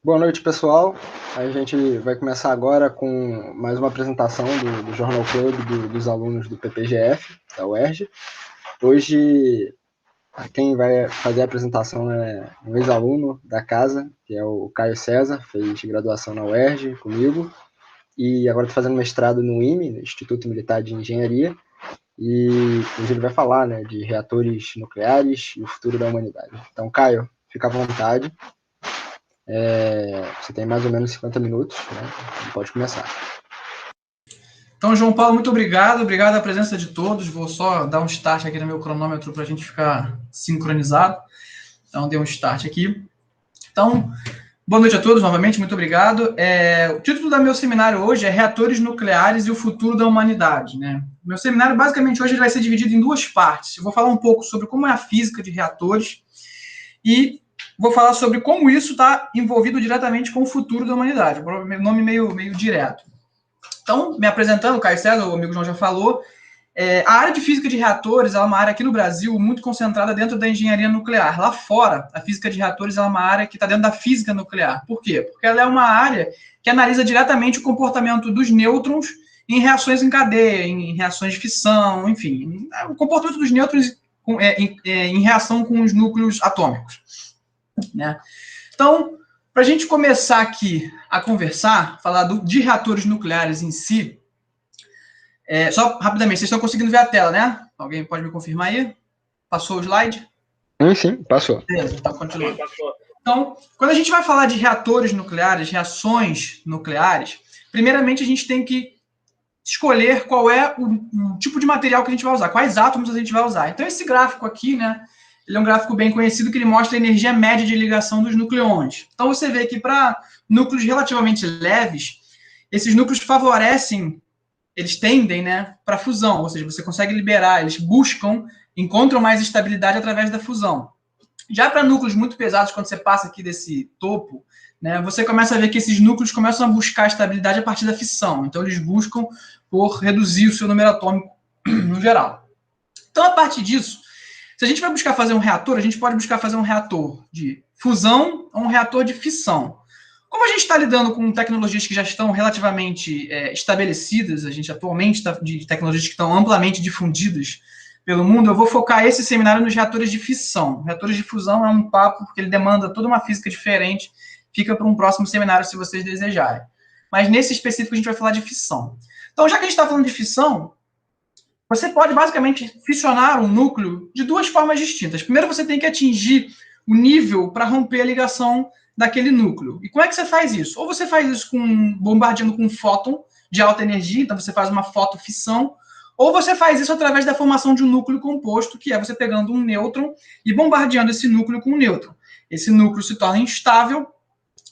Boa noite, pessoal. A gente vai começar agora com mais uma apresentação do Jornal Club dos alunos do PPGF, da UERJ. Hoje, quem vai fazer a apresentação é um ex-aluno da casa, que é o Caio César, fez graduação na UERJ comigo, e agora está fazendo mestrado no IME, Instituto Militar de Engenharia, e hoje ele vai falar, né, de reatores nucleares e o futuro da humanidade. Então, Caio, fica à vontade. Você tem mais ou menos 50 minutos, né? Pode começar. Então, João Paulo, muito obrigado. Obrigado à presença de todos. Vou só dar um start aqui no meu cronômetro para a gente ficar sincronizado. Então, dei um start aqui. Então, boa noite a todos novamente. Muito obrigado. O título do meu seminário hoje é Reatores Nucleares e o Futuro da Humanidade, né? Meu seminário, basicamente, hoje ele vai ser dividido em duas partes. Eu vou falar um pouco sobre como é a física de reatores e vou falar sobre como isso está envolvido diretamente com o futuro da humanidade. Um nome meio direto. Então, me apresentando, o Caio César, o amigo João já falou, a área de física de reatores é uma área aqui no Brasil muito concentrada dentro da engenharia nuclear. Lá fora, a física de reatores é uma área que está dentro da física nuclear. Por quê? Porque ela é uma área que analisa diretamente o comportamento dos nêutrons em reações em cadeia, em reações de fissão, enfim, o comportamento dos nêutrons em reação com os núcleos atômicos, né? Então, para a gente começar aqui a conversar, falar de reatores nucleares em si, só rapidamente, vocês estão conseguindo ver a tela, né? Alguém pode me confirmar aí? Passou o slide? Sim, passou. Beleza, então continua. Então, quando a gente vai falar de reatores nucleares, reações nucleares, primeiramente a gente tem que escolher qual é o tipo de material que a gente vai usar, quais átomos a gente vai usar. Então, esse gráfico aqui, né? Ele é um gráfico bem conhecido que ele mostra a energia média de ligação dos nucleões. Então, você vê que para núcleos relativamente leves, esses núcleos favorecem, eles tendem, né, para fusão, ou seja, você consegue liberar, eles encontram mais estabilidade através da fusão. Já para núcleos muito pesados, quando você passa aqui desse topo, né, você começa a ver que esses núcleos começam a buscar estabilidade a partir da fissão. Então, eles buscam por reduzir o seu número atômico no geral. Então, a partir disso, se a gente vai buscar fazer um reator, a gente pode buscar fazer um reator de fusão ou um reator de fissão. Como a gente está lidando com tecnologias que já estão relativamente estabelecidas, a gente atualmente está de tecnologias que estão amplamente difundidas pelo mundo, eu vou focar esse seminário nos reatores de fissão. Reatores de fusão é um papo porque ele demanda toda uma física diferente, fica para um próximo seminário se vocês desejarem. Mas nesse específico a gente vai falar de fissão. Então, já que a gente está falando de fissão, você pode basicamente fissionar um núcleo de duas formas distintas. Primeiro, você tem que atingir o nível para romper a ligação daquele núcleo. E como é que você faz isso? Ou você faz isso bombardeando com um fóton de alta energia, então você faz uma fotofissão, ou você faz isso através da formação de um núcleo composto, que é você pegando um nêutron e bombardeando esse núcleo com um nêutron. Esse núcleo se torna instável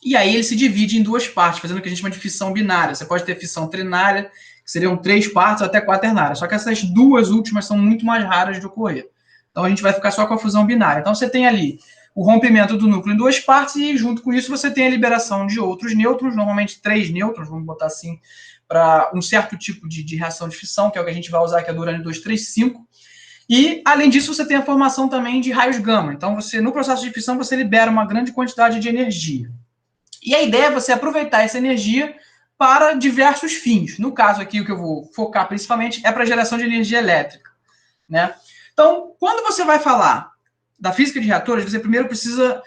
e aí ele se divide em duas partes, fazendo o que a gente chama de fissão binária. Você pode ter fissão trinária, que seriam 3 partes até quaternária. Só que essas duas últimas são muito mais raras de ocorrer. Então, a gente vai ficar só com a fusão binária. Então, você tem ali o rompimento do núcleo em duas partes e, junto com isso, você tem a liberação de outros nêutrons, normalmente 3 nêutrons, vamos botar assim, para um certo tipo de reação de fissão, que é o que a gente vai usar, que é do urânio 235. E, além disso, você tem a formação também de raios gama. Então, no processo de fissão, você libera uma grande quantidade de energia. E a ideia é você aproveitar essa energia para diversos fins. No caso aqui, o que eu vou focar principalmente é para a geração de energia elétrica, né? Então, quando você vai falar da física de reatores, você primeiro precisa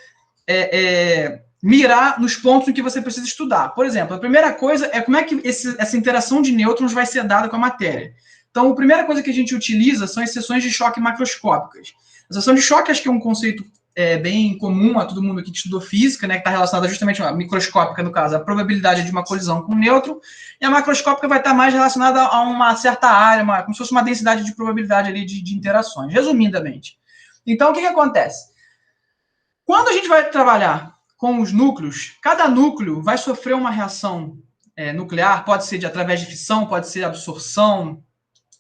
mirar nos pontos em que você precisa estudar. Por exemplo, a primeira coisa é como é que essa interação de nêutrons vai ser dada com a matéria. Então, a primeira coisa que a gente utiliza são as seções de choque macroscópicas. A seção de choque, acho que é um conceito bem comum a todo mundo aqui que estudou física, né, que está relacionada justamente a microscópica, no caso, a probabilidade de uma colisão com um nêutron, e a macroscópica vai estar mais relacionada a uma certa área, como se fosse uma densidade de probabilidade ali de interações, resumidamente. Então, o que acontece? Quando a gente vai trabalhar com os núcleos, cada núcleo vai sofrer uma reação nuclear, pode ser através de fissão, pode ser absorção,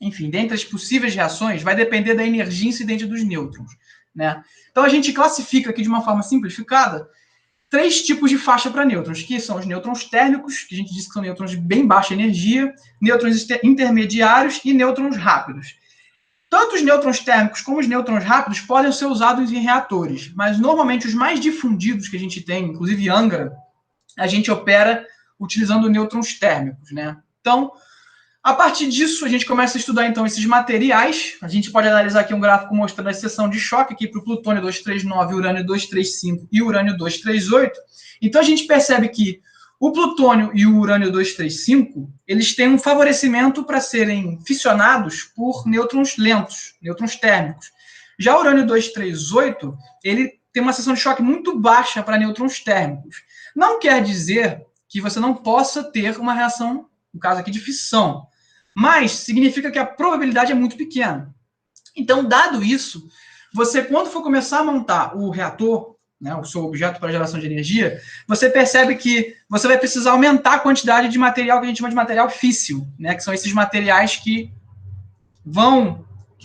enfim, dentre as possíveis reações, vai depender da energia incidente dos nêutrons, né? Então, a gente classifica aqui de uma forma simplificada 3 tipos de faixa para nêutrons, que são os nêutrons térmicos, que a gente diz que são nêutrons de bem baixa energia, nêutrons intermediários e nêutrons rápidos. Tanto os nêutrons térmicos como os nêutrons rápidos podem ser usados em reatores, mas normalmente os mais difundidos que a gente tem, inclusive Angra, a gente opera utilizando nêutrons térmicos, né? Então, a partir disso, a gente começa a estudar, então, esses materiais. A gente pode analisar aqui um gráfico mostrando a seção de choque aqui para o plutônio 239, urânio 235 e urânio 238. Então, a gente percebe que o plutônio e o urânio 235, eles têm um favorecimento para serem fissionados por nêutrons lentos, nêutrons térmicos. Já o urânio 238, ele tem uma seção de choque muito baixa para nêutrons térmicos. Não quer dizer que você não possa ter uma reação, no caso aqui, de fissão, mas significa que a probabilidade é muito pequena. Então, dado isso, você, quando for começar a montar o reator, né, o seu objeto para geração de energia, você percebe que você vai precisar aumentar a quantidade de material que a gente chama de material físsil, né, que são esses materiais que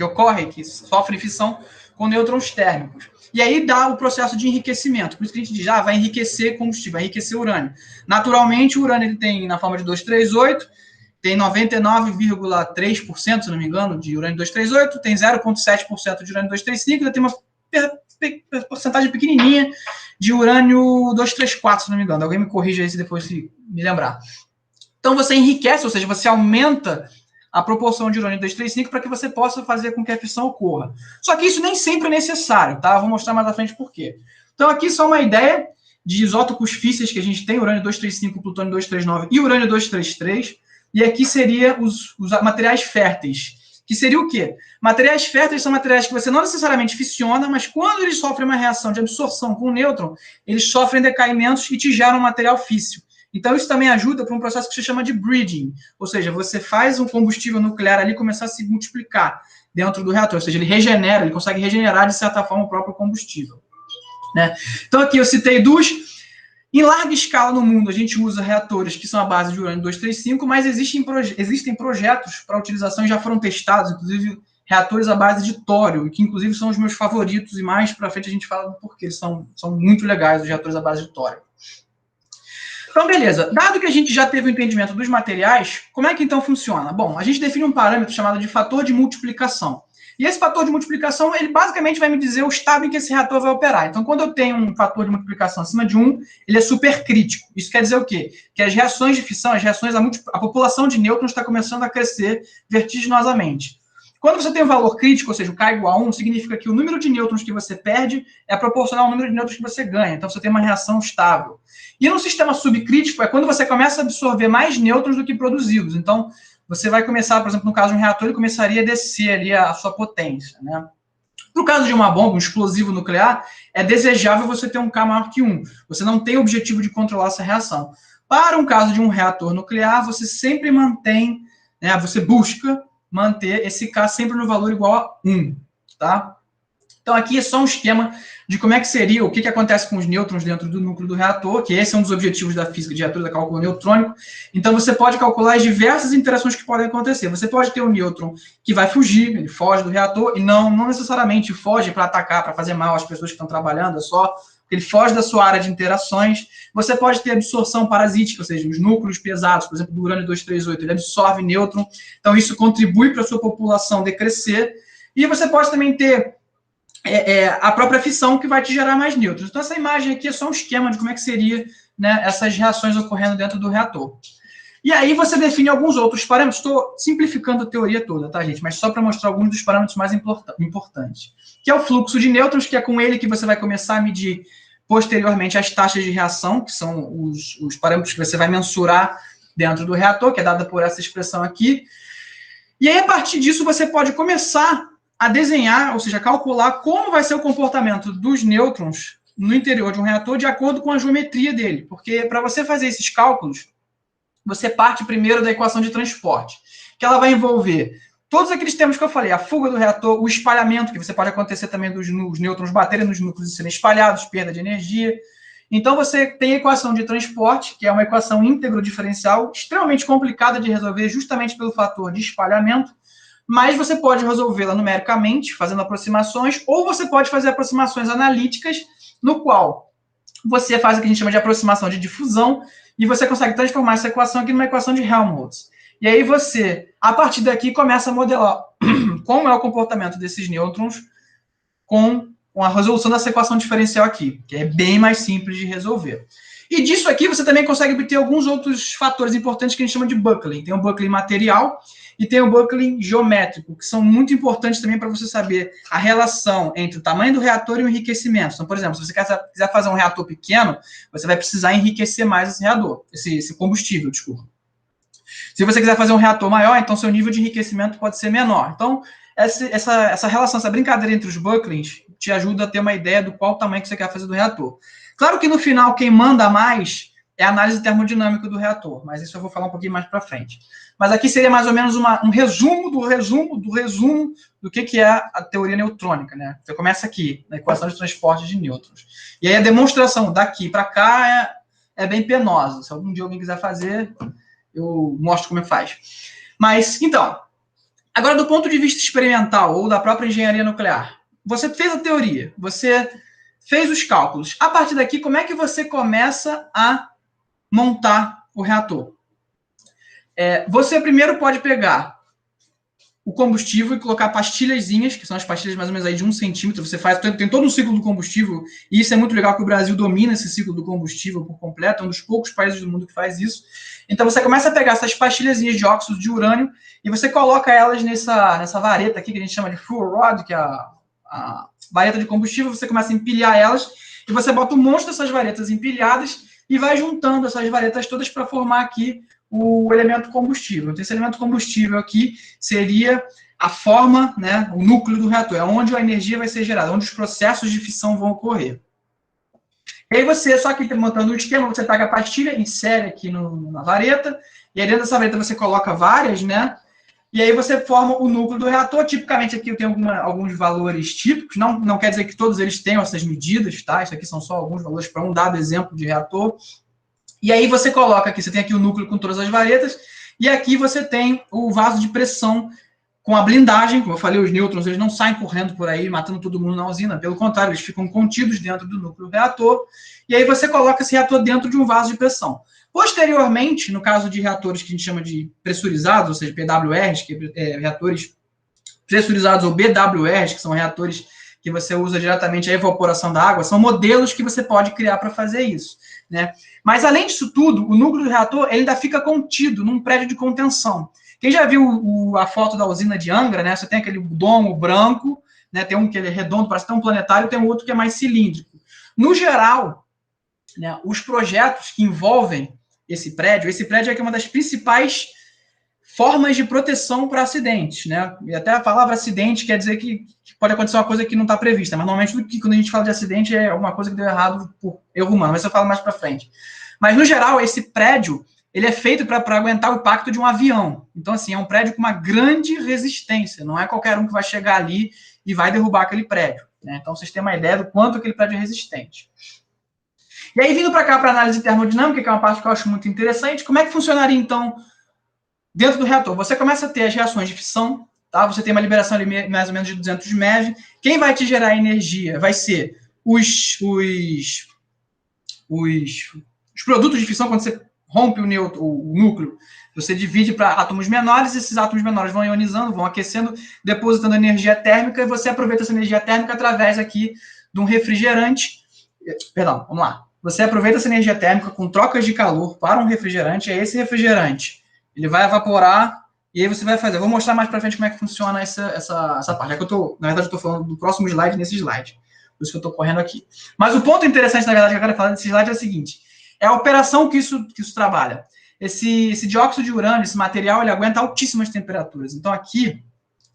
ocorrem, que sofrem fissão com nêutrons térmicos. E aí dá o processo de enriquecimento. Por isso que a gente diz, vai enriquecer combustível, vai enriquecer urânio. Naturalmente, o urânio ele tem, na forma de 238, tem 99,3%, se não me engano, de urânio 238, tem 0,7% de urânio 235, ainda tem uma porcentagem pequenininha de urânio 234, se não me engano. Alguém me corrija aí se depois se me lembrar. Então, você enriquece, ou seja, você aumenta a proporção de urânio 235 para que você possa fazer com que a fissão ocorra. Só que isso nem sempre é necessário, tá? Vou mostrar mais à frente por quê. Então, aqui só uma ideia de isótopos físseis que a gente tem, urânio 235, plutônio 239 e urânio 233. E aqui seria os materiais férteis. Que seria o quê? Materiais férteis são materiais que você não necessariamente fissiona, mas quando eles sofrem uma reação de absorção com o nêutron, eles sofrem decaimentos e te geram um material físsil. Então, isso também ajuda para um processo que se chama de bridging, ou seja, você faz um combustível nuclear ali começar a se multiplicar dentro do reator, ou seja, ele regenera, ele consegue regenerar, de certa forma, o próprio combustível. Né? Então, aqui eu citei duas. Em larga escala no mundo, a gente usa reatores que são à base de urânio 235, mas existem projetos para utilização e já foram testados, inclusive reatores à base de tório, que inclusive são os meus favoritos, e mais para frente a gente fala do porquê, eles são muito legais, os reatores à base de tório. Então, beleza. Dado que a gente já teve o entendimento dos materiais, como é que então funciona? Bom, a gente define um parâmetro chamado de fator de multiplicação. E esse fator de multiplicação, ele basicamente vai me dizer o estado em que esse reator vai operar. Então, quando eu tenho um fator de multiplicação acima de 1, ele é supercrítico. Isso quer dizer o quê? Que as reações de fissão, a população de nêutrons está começando a crescer vertiginosamente. Quando você tem um valor crítico, ou seja, o K igual a 1, significa que o número de nêutrons que você perde é proporcional ao número de nêutrons que você ganha. Então, você tem uma reação estável. E no sistema subcrítico é quando você começa a absorver mais nêutrons do que produzidos. Então, você vai começar, por exemplo, no caso de um reator, ele começaria a descer ali a sua potência, né? No caso de uma bomba, um explosivo nuclear, é desejável você ter um K maior que 1. Você não tem o objetivo de controlar essa reação. Para um caso de um reator nuclear, você sempre mantém, né, você busca manter esse K sempre no valor igual a 1, tá? Então, aqui é só um esquema de como é que seria, o que acontece com os nêutrons dentro do núcleo do reator, que esse é um dos objetivos da física de reatores, da cálculo neutrônico. Então, você pode calcular as diversas interações que podem acontecer. Você pode ter um nêutron que vai fugir, ele foge do reator, e não necessariamente foge para atacar, para fazer mal às pessoas que estão trabalhando, é só ele foge da sua área de interações. Você pode ter absorção parasítica, ou seja, os núcleos pesados, por exemplo, do urânio 238, ele absorve nêutron, então isso contribui para a sua população decrescer. E você pode também ter a própria fissão que vai te gerar mais nêutrons. Então, essa imagem aqui é só um esquema de como é que seria, né, essas reações ocorrendo dentro do reator. E aí você define alguns outros parâmetros. Estou simplificando a teoria toda, tá, gente? Mas só para mostrar alguns dos parâmetros mais importantes. Que é o fluxo de nêutrons, que é com ele que você vai começar a medir posteriormente as taxas de reação, que são os parâmetros que você vai mensurar dentro do reator, que é dada por essa expressão aqui. E aí, a partir disso, você pode começar a desenhar, ou seja, calcular como vai ser o comportamento dos nêutrons no interior de um reator de acordo com a geometria dele. Porque para você fazer esses cálculos, você parte primeiro da equação de transporte, que ela vai envolver todos aqueles termos que eu falei, a fuga do reator, o espalhamento, que você pode acontecer também dos nêutrons baterem nos núcleos e serem espalhados, perda de energia. Então, você tem a equação de transporte, que é uma equação íntegro diferencial, extremamente complicada de resolver, justamente pelo fator de espalhamento, mas você pode resolvê-la numericamente, fazendo aproximações, ou você pode fazer aproximações analíticas, no qual você faz o que a gente chama de aproximação de difusão, e você consegue transformar essa equação aqui numa equação de Helmholtz. E aí você, a partir daqui, começa a modelar como é o comportamento desses nêutrons com com a resolução dessa equação diferencial aqui, que é bem mais simples de resolver. E disso aqui você também consegue obter alguns outros fatores importantes que a gente chama de buckling. Tem o buckling material e tem o buckling geométrico, que são muito importantes também para você saber a relação entre o tamanho do reator e o enriquecimento. Então, por exemplo, se você quiser fazer um reator pequeno, você vai precisar enriquecer mais esse reator, esse combustível, desculpa. Se você quiser fazer um reator maior, então seu nível de enriquecimento pode ser menor. Então, essa relação, essa brincadeira entre os bucklings te ajuda a ter uma ideia do qual tamanho que você quer fazer do reator. Claro que no final, quem manda mais é a análise termodinâmica do reator, mas isso eu vou falar um pouquinho mais para frente. Mas aqui seria mais ou menos um resumo do que é a teoria neutrônica, né? Você começa aqui, na equação de transporte de nêutrons. E aí a demonstração daqui para cá é bem penosa. Se algum dia alguém quiser fazer, eu mostro como é que faz. Mas, então, agora do ponto de vista experimental ou da própria engenharia nuclear, você fez a teoria, você fez os cálculos. A partir daqui, como é que você começa a montar o reator? Você primeiro pode pegar o combustível e colocar pastilhazinhas, que são as pastilhas mais ou menos aí de 1 centímetro. Você tem todo um ciclo do combustível, e isso é muito legal que o Brasil domina esse ciclo do combustível por completo, é um dos poucos países do mundo que faz isso. Então você começa a pegar essas pastilhazinhas de óxido de urânio e você coloca elas nessa vareta aqui, que a gente chama de fuel rod, que é a vareta de combustível. Você começa a empilhar elas e você bota um monte dessas varetas empilhadas e vai juntando essas varetas todas para formar aqui o elemento combustível. Então, esse elemento combustível aqui seria a forma, né, o núcleo do reator, é onde a energia vai ser gerada, onde os processos de fissão vão ocorrer. E aí você, só que montando um esquema, você pega a pastilha, insere aqui na vareta, e aí dentro dessa vareta você coloca várias, né, e aí você forma o núcleo do reator. Tipicamente aqui eu tenho alguns valores típicos, não quer dizer que todos eles tenham essas medidas, tá? Isso aqui são só alguns valores para um dado exemplo de reator. E aí você coloca aqui, você tem aqui o núcleo com todas as varetas, e aqui você tem o vaso de pressão com a blindagem. Como eu falei, os nêutrons, eles não saem correndo por aí, matando todo mundo na usina. Pelo contrário, eles ficam contidos dentro do núcleo do reator, e aí você coloca esse reator dentro de um vaso de pressão. Posteriormente, no caso de reatores que a gente chama de pressurizados, ou seja, PWRs, que reatores pressurizados, ou BWRs, que são reatores que você usa diretamente a evaporação da água, são modelos que você pode criar para fazer isso, né? Mas, além disso tudo, o núcleo do reator ele ainda fica contido num prédio de contenção. Quem já viu a foto da usina de Angra, né? Você tem aquele domo branco, né? Tem um que ele é redondo, parece ter um planetário, tem um outro que é mais cilíndrico. No geral, né, os projetos que envolvem esse prédio é que é uma das principais formas de proteção para acidentes, né? E até a palavra acidente quer dizer que pode acontecer uma coisa que não está prevista, mas normalmente quando a gente fala de acidente é alguma coisa que deu errado por erro humano, mas eu falo mais para frente. Mas, no geral, esse prédio ele é feito para aguentar o impacto de um avião. Então, assim, é um prédio com uma grande resistência, não é qualquer um que vai chegar ali e vai derrubar aquele prédio, né? Então, vocês têm uma ideia do quanto aquele prédio é resistente. E aí, vindo para cá para a análise termodinâmica, que é uma parte que eu acho muito interessante, como é que funcionaria, então, dentro do reator? Você começa a ter as reações de fissão, tá? Você tem uma liberação ali mais ou menos de 200 MeV. Quem vai te gerar energia vai ser os produtos de fissão. Quando você rompe o núcleo, você divide para átomos menores, esses átomos menores vão ionizando, vão aquecendo, depositando energia térmica, e você aproveita essa energia térmica através aqui de um refrigerante. Perdão, vamos lá. Você aproveita essa energia térmica com trocas de calor para um refrigerante, e esse refrigerante ele vai evaporar, e aí você vai fazer. Eu vou mostrar mais para frente como é que funciona essa parte. É que na verdade, eu estou falando do próximo slide nesse slide. Por isso que eu estou correndo aqui. Mas o ponto interessante, na verdade, que eu quero falar desse slide é o seguinte: é a operação que isso trabalha. Esse dióxido de urânio, esse material, ele aguenta altíssimas temperaturas. Então, aqui,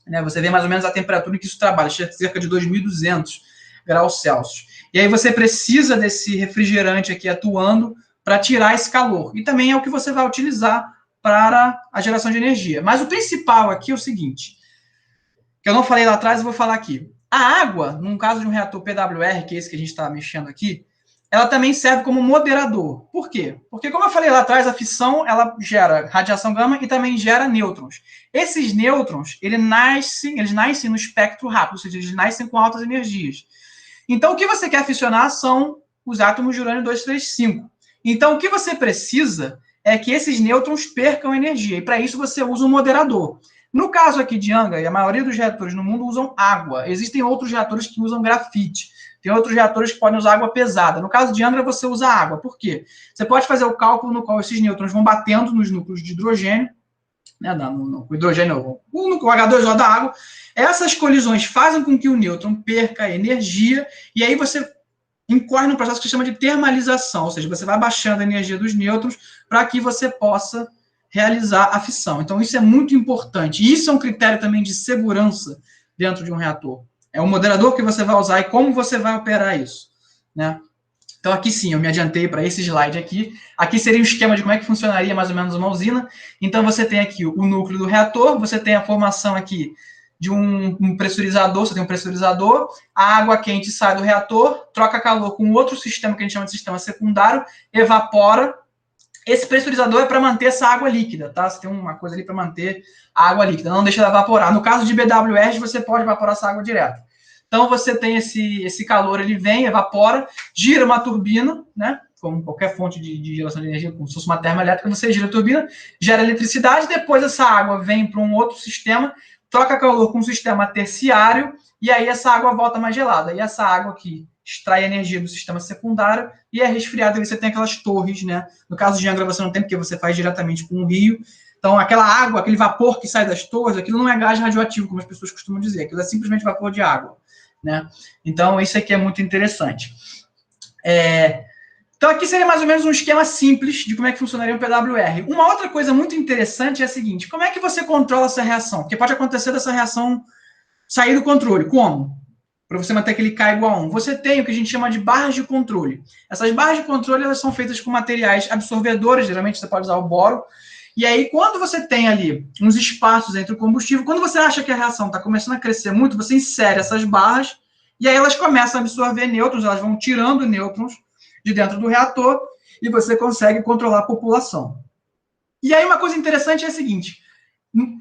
né, você vê mais ou menos a temperatura em que isso trabalha, cerca de 2.200 graus Celsius. E aí você precisa desse refrigerante aqui atuando para tirar esse calor. E também é o que você vai utilizar para a geração de energia. Mas o principal aqui é o seguinte, que eu não falei lá atrás, eu vou falar aqui. A água, no caso de um reator PWR, que é esse que a gente está mexendo aqui, ela também serve como moderador. Por quê? Porque, como eu falei lá atrás, a fissão ela gera radiação gama e também gera nêutrons. Esses nêutrons, eles nascem no espectro rápido, ou seja, eles nascem com altas energias. Então, o que você quer fissionar são os átomos de urânio 235. Então, o que você precisa é que esses nêutrons percam energia. E, para isso, você usa um moderador. No caso aqui de Angra, e a maioria dos reatores no mundo usam água. Existem outros reatores que usam grafite. Tem outros reatores que podem usar água pesada. No caso de Angra, você usa água. Por quê? Você pode fazer o cálculo no qual esses nêutrons vão batendo nos núcleos de hidrogênio, né, no hidrogênio, o H2O da água. Essas colisões fazem com que o nêutron perca energia, e aí você incorre num processo que se chama de termalização, ou seja, você vai baixando a energia dos nêutrons para que você possa realizar a fissão. Então, isso é muito importante. E isso é um critério também de segurança dentro de um reator. É o moderador que você vai usar e como você vai operar isso, né? Então, aqui sim, eu me adiantei para esse slide aqui. Aqui seria um esquema de como é que funcionaria mais ou menos uma usina. Então, você tem aqui o núcleo do reator, você tem a formação aqui de um pressurizador, você tem um pressurizador, a água quente sai do reator, troca calor com outro sistema que a gente chama de sistema secundário, evapora. Esse pressurizador é para manter essa água líquida, tá? Você tem uma coisa ali para manter a água líquida, não deixa ela evaporar. No caso de BWR, você pode evaporar essa água direto. Então, você tem esse calor, ele vem, evapora, gira uma turbina, né? Como qualquer fonte de geração de energia, como se fosse uma termoelétrica, você gira a turbina, gera eletricidade, depois essa água vem para um outro sistema, troca calor com um sistema terciário, e aí essa água volta mais gelada. E essa água aqui extrai energia do sistema secundário e é resfriada, e você tem aquelas torres, né? No caso de Angra, você não tem, porque você faz diretamente com um rio. Então, aquela água, aquele vapor que sai das torres, aquilo não é gás radioativo, como as pessoas costumam dizer, aquilo é simplesmente vapor de água, né? Então, isso aqui é muito interessante. Então, aqui seria mais ou menos um esquema simples de como é que funcionaria um PWR. Uma outra coisa muito interessante é a seguinte: como é que você controla essa reação? Porque pode acontecer dessa reação sair do controle. Como? Para você manter aquele K igual a 1. Você tem o que a gente chama de barras de controle. Essas barras de controle, elas são feitas com materiais absorvedores, geralmente você pode usar o boro. E aí, quando você tem ali uns espaços entre o combustível, quando você acha que a reação está começando a crescer muito, você insere essas barras, e aí elas começam a absorver nêutrons, elas vão tirando nêutrons de dentro do reator, e você consegue controlar a população. E aí, uma coisa interessante é a seguinte: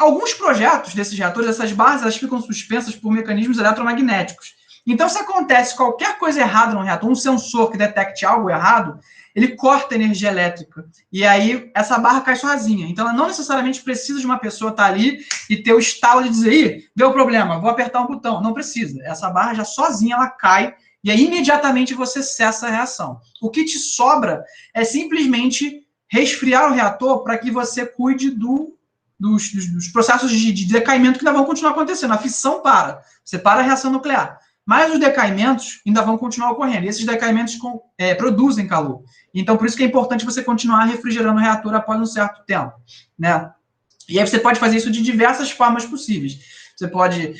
alguns projetos desses reatores, essas barras, elas ficam suspensas por mecanismos eletromagnéticos. Então, se acontece qualquer coisa errada no reator, um sensor que detecte algo errado, ele corta a energia elétrica. E aí, essa barra cai sozinha. Então, ela não necessariamente precisa de uma pessoa estar ali e ter o estalo de dizer: ih, deu problema, vou apertar um botão. Não precisa. Essa barra já sozinha, ela cai, e aí imediatamente você cessa a reação. O que te sobra é simplesmente resfriar o reator para que você cuide dos processos de decaimento que ainda vão continuar acontecendo. A fissão para. Você para a reação nuclear. Mas os decaimentos ainda vão continuar ocorrendo. E esses decaimentos produzem calor. Então, por isso que é importante você continuar refrigerando o reator após um certo tempo, né? E aí você pode fazer isso de diversas formas possíveis. Você pode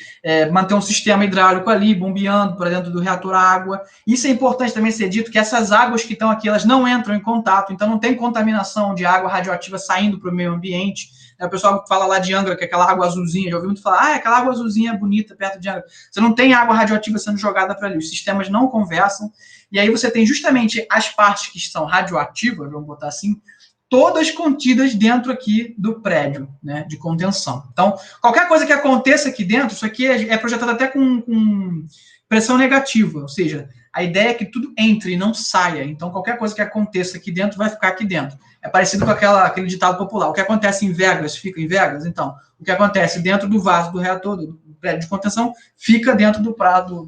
manter um sistema hidráulico ali, bombeando para dentro do reator a água. Isso é importante também ser dito, que essas águas que estão aqui, elas não entram em contato, então não tem contaminação de água radioativa saindo para o meio ambiente. O pessoal fala lá de Angra, que é aquela água azulzinha, já ouviu muito falar, aquela água azulzinha é bonita perto de Angra. Você não tem água radioativa sendo jogada para ali, os sistemas não conversam, e aí você tem justamente as partes que são radioativas, vamos botar assim, todas contidas dentro aqui do prédio, né, de contenção. Então, qualquer coisa que aconteça aqui dentro, isso aqui é projetado até com pressão negativa, ou seja, a ideia é que tudo entre e não saia. Então, qualquer coisa que aconteça aqui dentro vai ficar aqui dentro. É parecido com aquele ditado popular: o que acontece em Vegas, fica em Vegas. Então, o que acontece dentro do vaso do reator, do prédio de contenção, fica dentro do prédio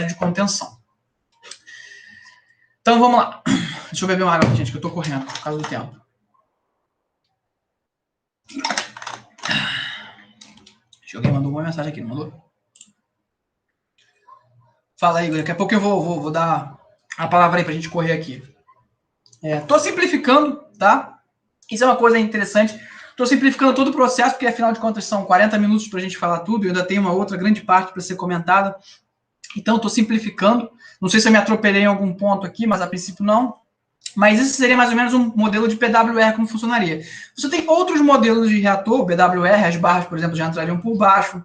de contenção. Então, vamos lá. Deixa eu beber uma água, gente, que eu tô correndo por causa do tempo. Alguém mandou uma mensagem aqui, não mandou? Fala aí, Igor. Daqui a pouco eu vou dar a palavra aí pra gente correr aqui. Tô simplificando, tá? Isso é uma coisa interessante. Tô simplificando todo o processo, porque afinal de contas são 40 minutos pra gente falar tudo, e ainda tem uma outra grande parte para ser comentada. Então, tô simplificando. Não sei se eu me atropelei em algum ponto aqui, mas a princípio não. Mas esse seria mais ou menos um modelo de PWR, como funcionaria. Você tem outros modelos de reator, BWR, as barras, por exemplo, já entrariam por baixo.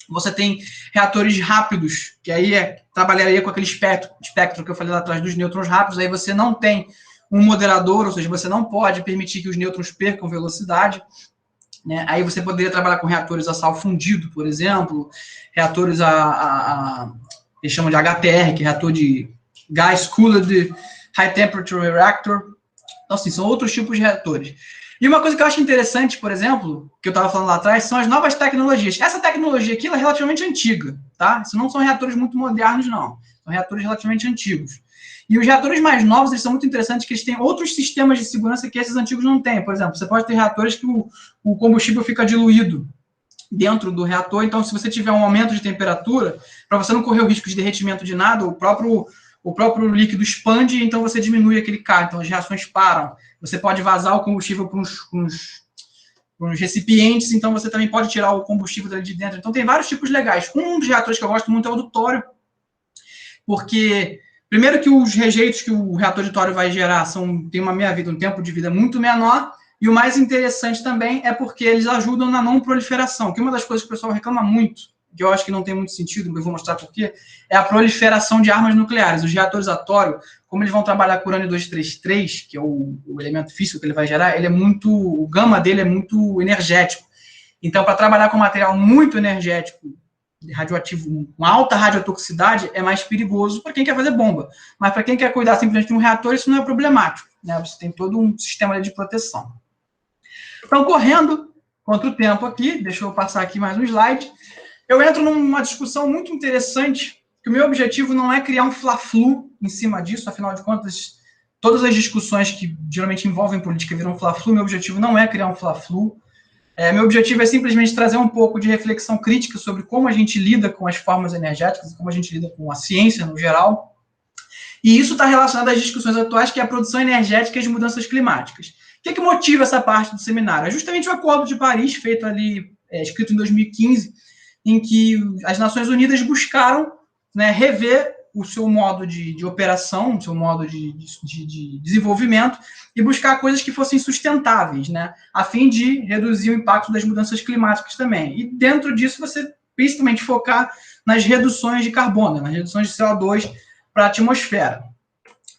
Você tem reatores rápidos, que aí trabalharia com aquele espectro que eu falei lá atrás dos nêutrons rápidos. Aí você não tem um moderador, ou seja, você não pode permitir que os nêutrons percam velocidade, né? Aí você poderia trabalhar com reatores a sal fundido, por exemplo, reatores eles chamam de HTR, que é reator de Gas Cooled High Temperature Reactor. Então, assim, são outros tipos de reatores. E uma coisa que eu acho interessante, por exemplo, que eu estava falando lá atrás, são as novas tecnologias. Essa tecnologia aqui ela é relativamente antiga, tá? Isso não são reatores muito modernos, não. São reatores relativamente antigos. E os reatores mais novos, eles são muito interessantes, que eles têm outros sistemas de segurança que esses antigos não têm. Por exemplo, você pode ter reatores que o combustível fica diluído dentro do reator. Então, se você tiver um aumento de temperatura, para você não correr o risco de derretimento de nada, o próprio líquido expande, então você diminui aquele K. Então, as reações param. Você pode vazar o combustível para uns recipientes, então você também pode tirar o combustível dali de dentro. Então, tem vários tipos legais. Um dos reatores que eu gosto muito é o do tório, porque, primeiro que os rejeitos que o reator de tório vai gerar tem uma meia-vida, um tempo de vida muito menor, e o mais interessante também é porque eles ajudam na não proliferação, que uma das coisas que o pessoal reclama muito, que eu acho que não tem muito sentido, mas eu vou mostrar por quê, é a proliferação de armas nucleares. Os reatores a tório, como eles vão trabalhar com urânio-233, que é o elemento físico que ele vai gerar, o gama dele é muito energético. Então, para trabalhar com material muito energético, radioativo, com alta radiotoxicidade, é mais perigoso para quem quer fazer bomba. Mas para quem quer cuidar simplesmente de um reator, isso não é problemático, né? Você tem todo um sistema de proteção. Então, correndo contra o tempo aqui, deixa eu passar aqui mais um slide, eu entro numa discussão muito interessante, que o meu objetivo não é criar um fla-flu em cima disso, afinal de contas, todas as discussões que geralmente envolvem política viram fla-flu, meu objetivo não é criar um fla-flu, meu objetivo é simplesmente trazer um pouco de reflexão crítica sobre como a gente lida com as formas energéticas, como a gente lida com a ciência no geral, e isso está relacionado às discussões atuais, que é a produção energética e as mudanças climáticas. O que motiva essa parte do seminário? É justamente o Acordo de Paris, feito ali, escrito em 2015, em que as Nações Unidas buscaram, né, rever o seu modo de operação, o seu modo de desenvolvimento e buscar coisas que fossem sustentáveis, né, a fim de reduzir o impacto das mudanças climáticas também. E dentro disso você principalmente focar nas reduções de carbono, nas reduções de CO2 para a atmosfera.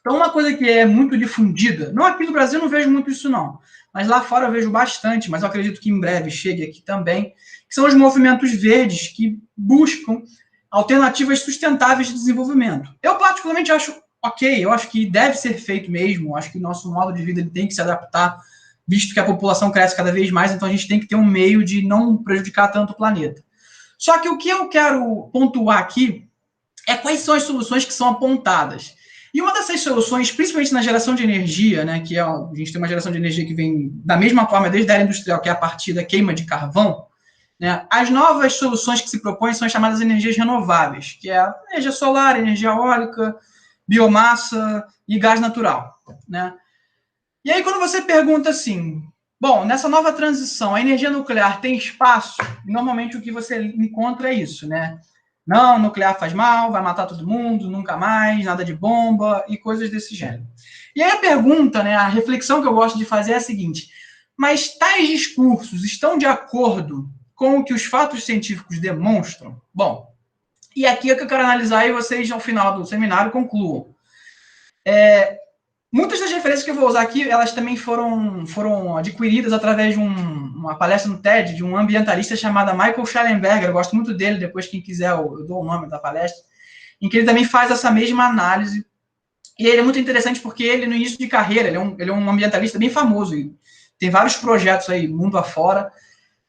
Então, uma coisa que é muito difundida, não aqui no Brasil eu não vejo muito isso não, mas lá fora eu vejo bastante, mas eu acredito que em breve chegue aqui também, que são os movimentos verdes que buscam alternativas sustentáveis de desenvolvimento. Eu particularmente acho ok, eu acho que deve ser feito mesmo, acho que o nosso modo de vida ele tem que se adaptar, visto que a população cresce cada vez mais, então a gente tem que ter um meio de não prejudicar tanto o planeta. Só que o que eu quero pontuar aqui é quais são as soluções que são apontadas. E uma dessas soluções, principalmente na geração de energia, né, que a gente tem uma geração de energia que vem da mesma forma desde a era industrial, que é a partir da queima de carvão, né, as novas soluções que se propõem são as chamadas energias renováveis, que é a energia solar, energia eólica, biomassa e gás natural, né? E aí quando você pergunta assim, bom, nessa nova transição, a energia nuclear tem espaço? Normalmente o que você encontra é isso, né? Não, nuclear faz mal, vai matar todo mundo, nunca mais, nada de bomba e coisas desse gênero. E aí a pergunta, né, a reflexão que eu gosto de fazer é a seguinte, mas tais discursos estão de acordo com o que os fatos científicos demonstram? Bom, e aqui é que eu quero analisar e vocês, ao final do seminário, concluam. Muitas das referências que eu vou usar aqui, elas também foram adquiridas através de uma palestra no TED de um ambientalista chamado Michael Schellenberger. Eu gosto muito dele, depois quem quiser eu dou o nome da palestra, em que ele também faz essa mesma análise. E ele é muito interessante porque ele, no início de carreira, ele é um ambientalista bem famoso, e tem vários projetos aí, mundo afora,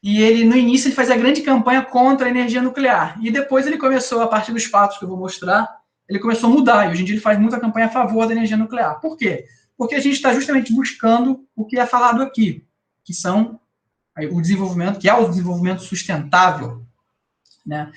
e ele, no início, ele fazia grande campanha contra a energia nuclear. E depois ele começou, a partir dos fatos que eu vou mostrar, ele começou a mudar, e hoje em dia ele faz muita campanha a favor da energia nuclear. Por quê? Porque a gente está justamente buscando o que é falado aqui, que são o desenvolvimento, que é o desenvolvimento sustentável, né?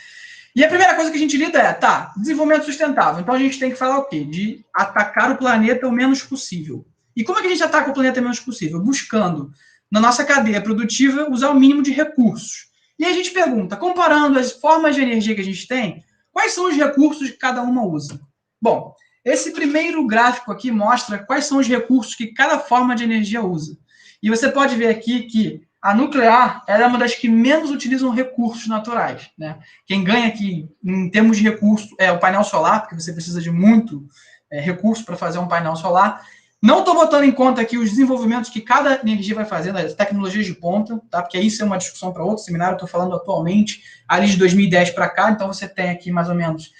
E a primeira coisa que a gente lida é, desenvolvimento sustentável. Então a gente tem que falar o quê? De atacar o planeta o menos possível. E como é que a gente ataca o planeta o menos possível? Buscando, na nossa cadeia produtiva, usar o mínimo de recursos. E aí a gente pergunta, comparando as formas de energia que a gente tem, quais são os recursos que cada uma usa? Bom, esse primeiro gráfico aqui mostra quais são os recursos que cada forma de energia usa. E você pode ver aqui que a nuclear é uma das que menos utilizam recursos naturais, né? Quem ganha aqui, em termos de recursos, é o painel solar, porque você precisa de muito recurso para fazer um painel solar. Não estou botando em conta aqui os desenvolvimentos que cada energia vai fazendo, as tecnologias de ponta, tá? Porque isso é uma discussão para outro seminário, estou falando atualmente, ali de 2010 para cá, então você tem aqui mais ou menos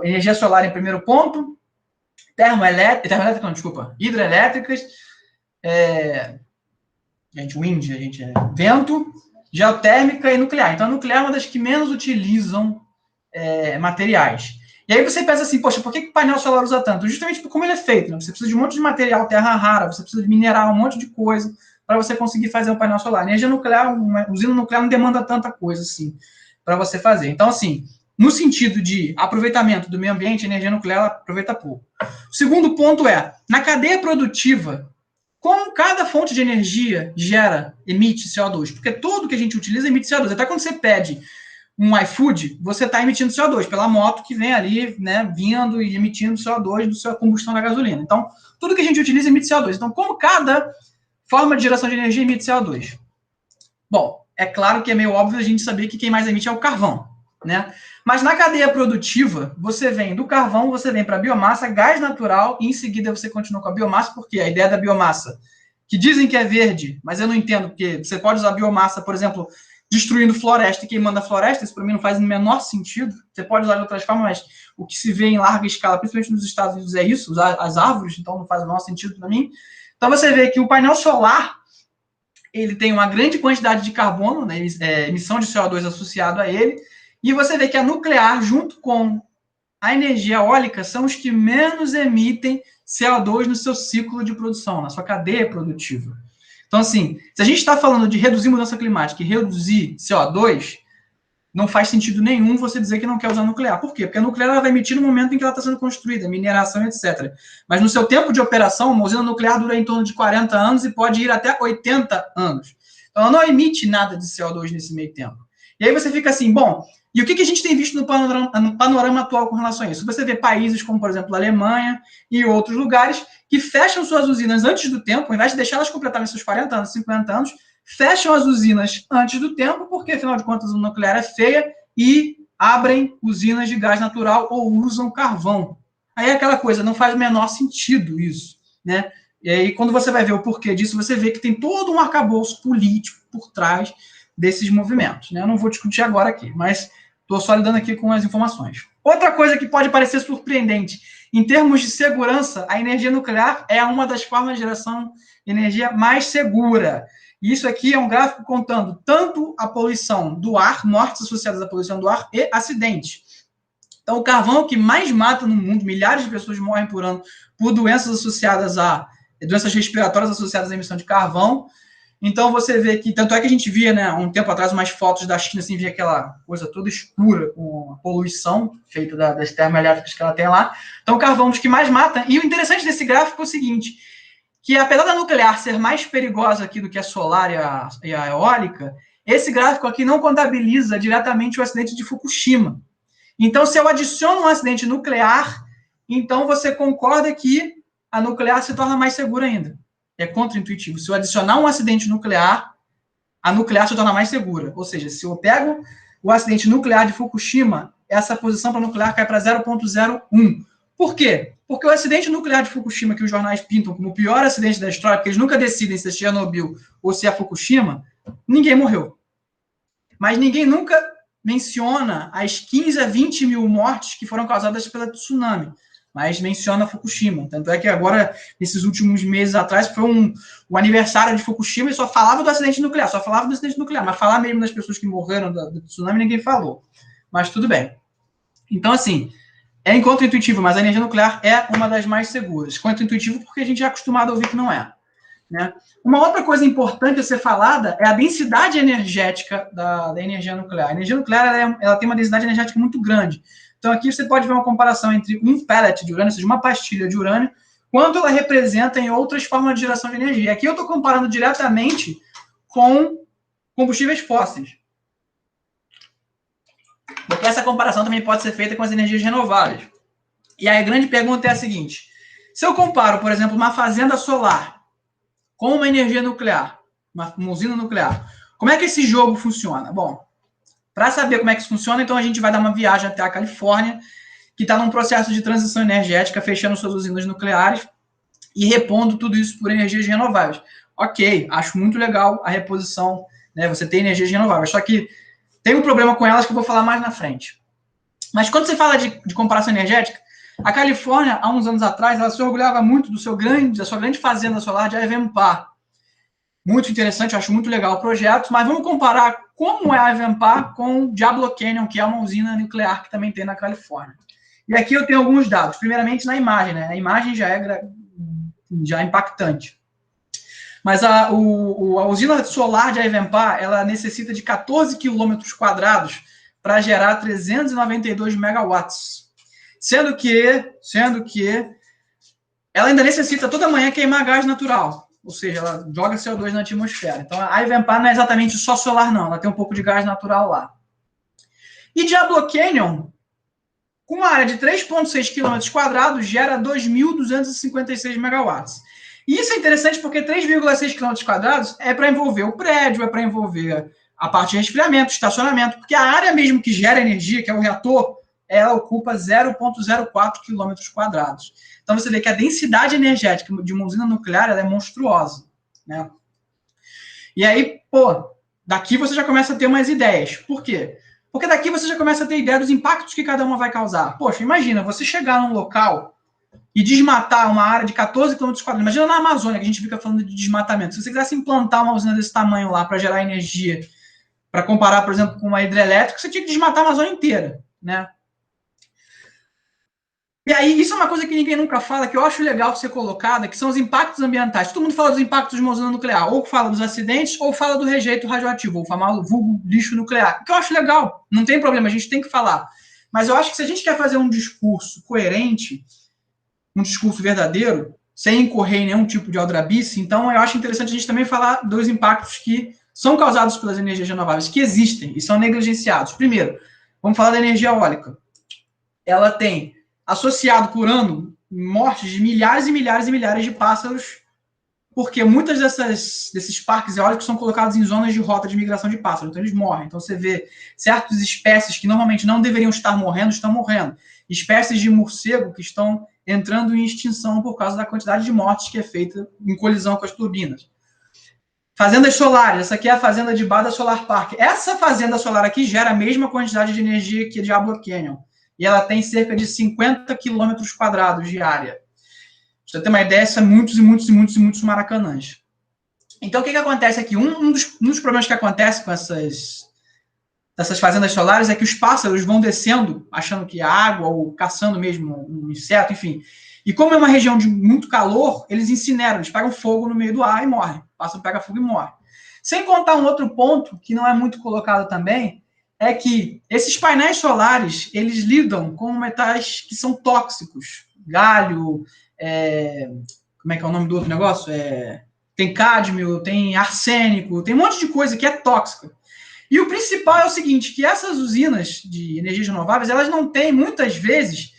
energia solar em primeiro ponto, hidrelétricas, wind, vento, geotérmica e nuclear. Então, a nuclear é uma das que menos utilizam materiais. E aí você pensa assim, poxa, por que o painel solar usa tanto? Justamente por como ele é feito, né? Você precisa de um monte de material, terra rara, você precisa de mineral, um monte de coisa para você conseguir fazer um painel solar. A energia nuclear, uma usina nuclear não demanda tanta coisa assim para você fazer. Então, assim, no sentido de aproveitamento do meio ambiente, a energia nuclear ela aproveita pouco. O segundo ponto é, na cadeia produtiva, como cada fonte de energia emite CO2? Porque tudo que a gente utiliza emite CO2. Até quando você pede um iFood, você está emitindo CO2 pela moto que vem ali, né, vindo e emitindo CO2 do sua combustão da gasolina. Então, tudo que a gente utiliza emite CO2. Então, como cada forma de geração de energia emite CO2? Bom, é claro que é meio óbvio a gente saber que quem mais emite é o carvão, né? Mas na cadeia produtiva, você vem do carvão, você vem para a biomassa, gás natural, e em seguida você continua com a biomassa, porque a ideia da biomassa, que dizem que é verde, mas eu não entendo, porque você pode usar biomassa, por exemplo, destruindo floresta e queimando a floresta, isso para mim não faz o menor sentido. Você pode usar de outras formas, mas o que se vê em larga escala, principalmente nos Estados Unidos, é isso, usar as árvores, então não faz o menor sentido para mim. Então você vê que o painel solar, ele tem uma grande quantidade de carbono, né, emissão de CO2 associado a ele, e você vê que a nuclear, junto com a energia eólica, são os que menos emitem CO2 no seu ciclo de produção, na sua cadeia produtiva. Então, assim, se a gente está falando de reduzir mudança climática e reduzir CO2, não faz sentido nenhum você dizer que não quer usar nuclear. Por quê? Porque a nuclear ela vai emitir no momento em que ela está sendo construída, mineração, etc. Mas no seu tempo de operação, uma usina nuclear dura em torno de 40 anos e pode ir até 80 anos. Então, ela não emite nada de CO2 nesse meio tempo. E aí você fica assim, bom, e o que a gente tem visto no panorama atual com relação a isso? Você vê países como, por exemplo, a Alemanha e outros lugares que fecham suas usinas antes do tempo, ao invés de deixá-las completarem seus 40 anos, 50 anos, fecham as usinas antes do tempo, porque, afinal de contas, o nuclear é feia, e abrem usinas de gás natural ou usam carvão. Aí é aquela coisa, não faz o menor sentido isso, né? E aí, quando você vai ver o porquê disso, você vê que tem todo um arcabouço político por trás desses movimentos, né? Eu não vou discutir agora aqui, mas estou só lidando aqui com as informações. Outra coisa que pode parecer surpreendente, em termos de segurança, a energia nuclear é uma das formas de geração de energia mais segura. E isso aqui é um gráfico contando tanto a poluição do ar, mortes associadas à poluição do ar e acidentes. Então, o carvão é o que mais mata no mundo, milhares de pessoas morrem por ano por doenças associadas a doenças respiratórias associadas à emissão de carvão. Então, você vê que, tanto é que a gente via, né, um tempo atrás, umas fotos da China, assim, via aquela coisa toda escura, com a poluição feita das termoelétricas que ela tem lá. Então, o carvão é um dos que mais mata. E o interessante desse gráfico é o seguinte, que apesar da nuclear ser mais perigosa aqui do que a solar e a eólica, esse gráfico aqui não contabiliza diretamente o acidente de Fukushima. Então, se eu adiciono um acidente nuclear, então você concorda que a nuclear se torna mais segura ainda. É contraintuitivo. Se eu adicionar um acidente nuclear, a nuclear se torna mais segura. Ou seja, se eu pego o acidente nuclear de Fukushima, essa posição para nuclear cai para 0,01. Por quê? Porque o acidente nuclear de Fukushima, que os jornais pintam como o pior acidente da história, porque eles nunca decidem se é Chernobyl ou se é Fukushima, ninguém morreu. Mas ninguém nunca menciona as 15 a 20 mil mortes que foram causadas pela tsunami, mas menciona Fukushima. Tanto é que agora, nesses últimos meses atrás, foi o aniversário de Fukushima e só falava do acidente nuclear, mas falar mesmo das pessoas que morreram do tsunami, ninguém falou. Mas tudo bem. Então, assim, é contraintuitivo, mas a energia nuclear é uma das mais seguras. Contraintuitivo porque a gente é acostumado a ouvir que não é. Né? Uma outra coisa importante a ser falada é a densidade energética da energia nuclear. A energia nuclear ela tem uma densidade energética muito grande. Então, aqui você pode ver uma comparação entre um pellet de urânio, ou seja, uma pastilha de urânio, quanto ela representa em outras formas de geração de energia. Aqui eu estou comparando diretamente com combustíveis fósseis. Porque essa comparação também pode ser feita com as energias renováveis. E aí a grande pergunta é a seguinte: se eu comparo, por exemplo, uma fazenda solar com uma energia nuclear, uma usina nuclear, como é que esse jogo funciona? Bom, para saber como é que isso funciona, então a gente vai dar uma viagem até a Califórnia, que está num processo de transição energética, fechando suas usinas nucleares e repondo tudo isso por energias renováveis. Ok, acho muito legal a reposição, né? Você tem energias renováveis, só que tem um problema com elas que eu vou falar mais na frente. Mas quando você fala de comparação energética, a Califórnia, há uns anos atrás, ela se orgulhava muito da sua grande fazenda solar de Ivanpah. Muito interessante, eu acho muito legal o projeto, mas vamos comparar como é a Ivanpah com o Diablo Canyon, que é uma usina nuclear que também tem na Califórnia. E aqui eu tenho alguns dados. Primeiramente na imagem, né? A imagem já é impactante. Mas a usina solar de Ivanpah, ela necessita de 14 quilômetros quadrados para gerar 392 megawatts. Sendo que ela ainda necessita toda manhã queimar gás natural. Ou seja, ela joga CO2 na atmosfera. Então, a Ivanpah não é exatamente só solar, não. Ela tem um pouco de gás natural lá. E Diablo Canyon, com uma área de 3,6 km², gera 2.256 megawatts. E isso é interessante porque 3,6 km² é para envolver o prédio, é para envolver a parte de resfriamento, estacionamento, porque a área mesmo que gera energia, que é o reator, ela ocupa 0,04 km². Então você vê que a densidade energética de uma usina nuclear ela é monstruosa, né? E aí, daqui você já começa a ter umas ideias. Por quê? Porque daqui você já começa a ter ideia dos impactos que cada uma vai causar. Poxa, imagina você chegar num local e desmatar uma área de 14 km². Imagina na Amazônia, que a gente fica falando de desmatamento. Se você quisesse implantar uma usina desse tamanho lá para gerar energia, para comparar, por exemplo, com uma hidrelétrica, você tinha que desmatar a Amazônia inteira, né? E aí, isso é uma coisa que ninguém nunca fala, que eu acho legal ser colocada, que são os impactos ambientais. Todo mundo fala dos impactos de uma usina nuclear, ou fala dos acidentes, ou fala do rejeito radioativo, ou famoso vulgo lixo nuclear, que eu acho legal, não tem problema, a gente tem que falar. Mas eu acho que se a gente quer fazer um discurso coerente, um discurso verdadeiro, sem incorrer em nenhum tipo de aldrabice, então eu acho interessante a gente também falar dos impactos que são causados pelas energias renováveis, que existem e são negligenciados. Primeiro, vamos falar da energia eólica. Ela tem associado por ano mortes de milhares e milhares e milhares de pássaros, porque muitas desses parques eólicos são colocados em zonas de rota de migração de pássaros, então eles morrem. Então você vê certas espécies que normalmente não deveriam estar morrendo, estão morrendo. Espécies de morcego que estão entrando em extinção por causa da quantidade de mortes que é feita em colisão com as turbinas. Fazendas solares, essa aqui é a fazenda de Bada Solar Park. Essa fazenda solar aqui gera a mesma quantidade de energia que a Diablo Canyon. E ela tem cerca de 50 km² de área. Pra você ter uma ideia, são muitos e muitos e muitos e muitos maracanãs. Então, o que acontece aqui? Um dos problemas que acontece com essas fazendas solares é que os pássaros vão descendo, achando que é água, ou caçando mesmo um inseto, enfim. E como é uma região de muito calor, eles incineram, eles pegam fogo no meio do ar e morrem. O pássaro pega fogo e morre. Sem contar um outro ponto, que não é muito colocado também, é que esses painéis solares, eles lidam com metais que são tóxicos. Galho, como é que é o nome do outro negócio? Tem cádmio, tem arsênico, tem um monte de coisa que é tóxica. E o principal é o seguinte, que essas usinas de energias renováveis, elas não têm, muitas vezes,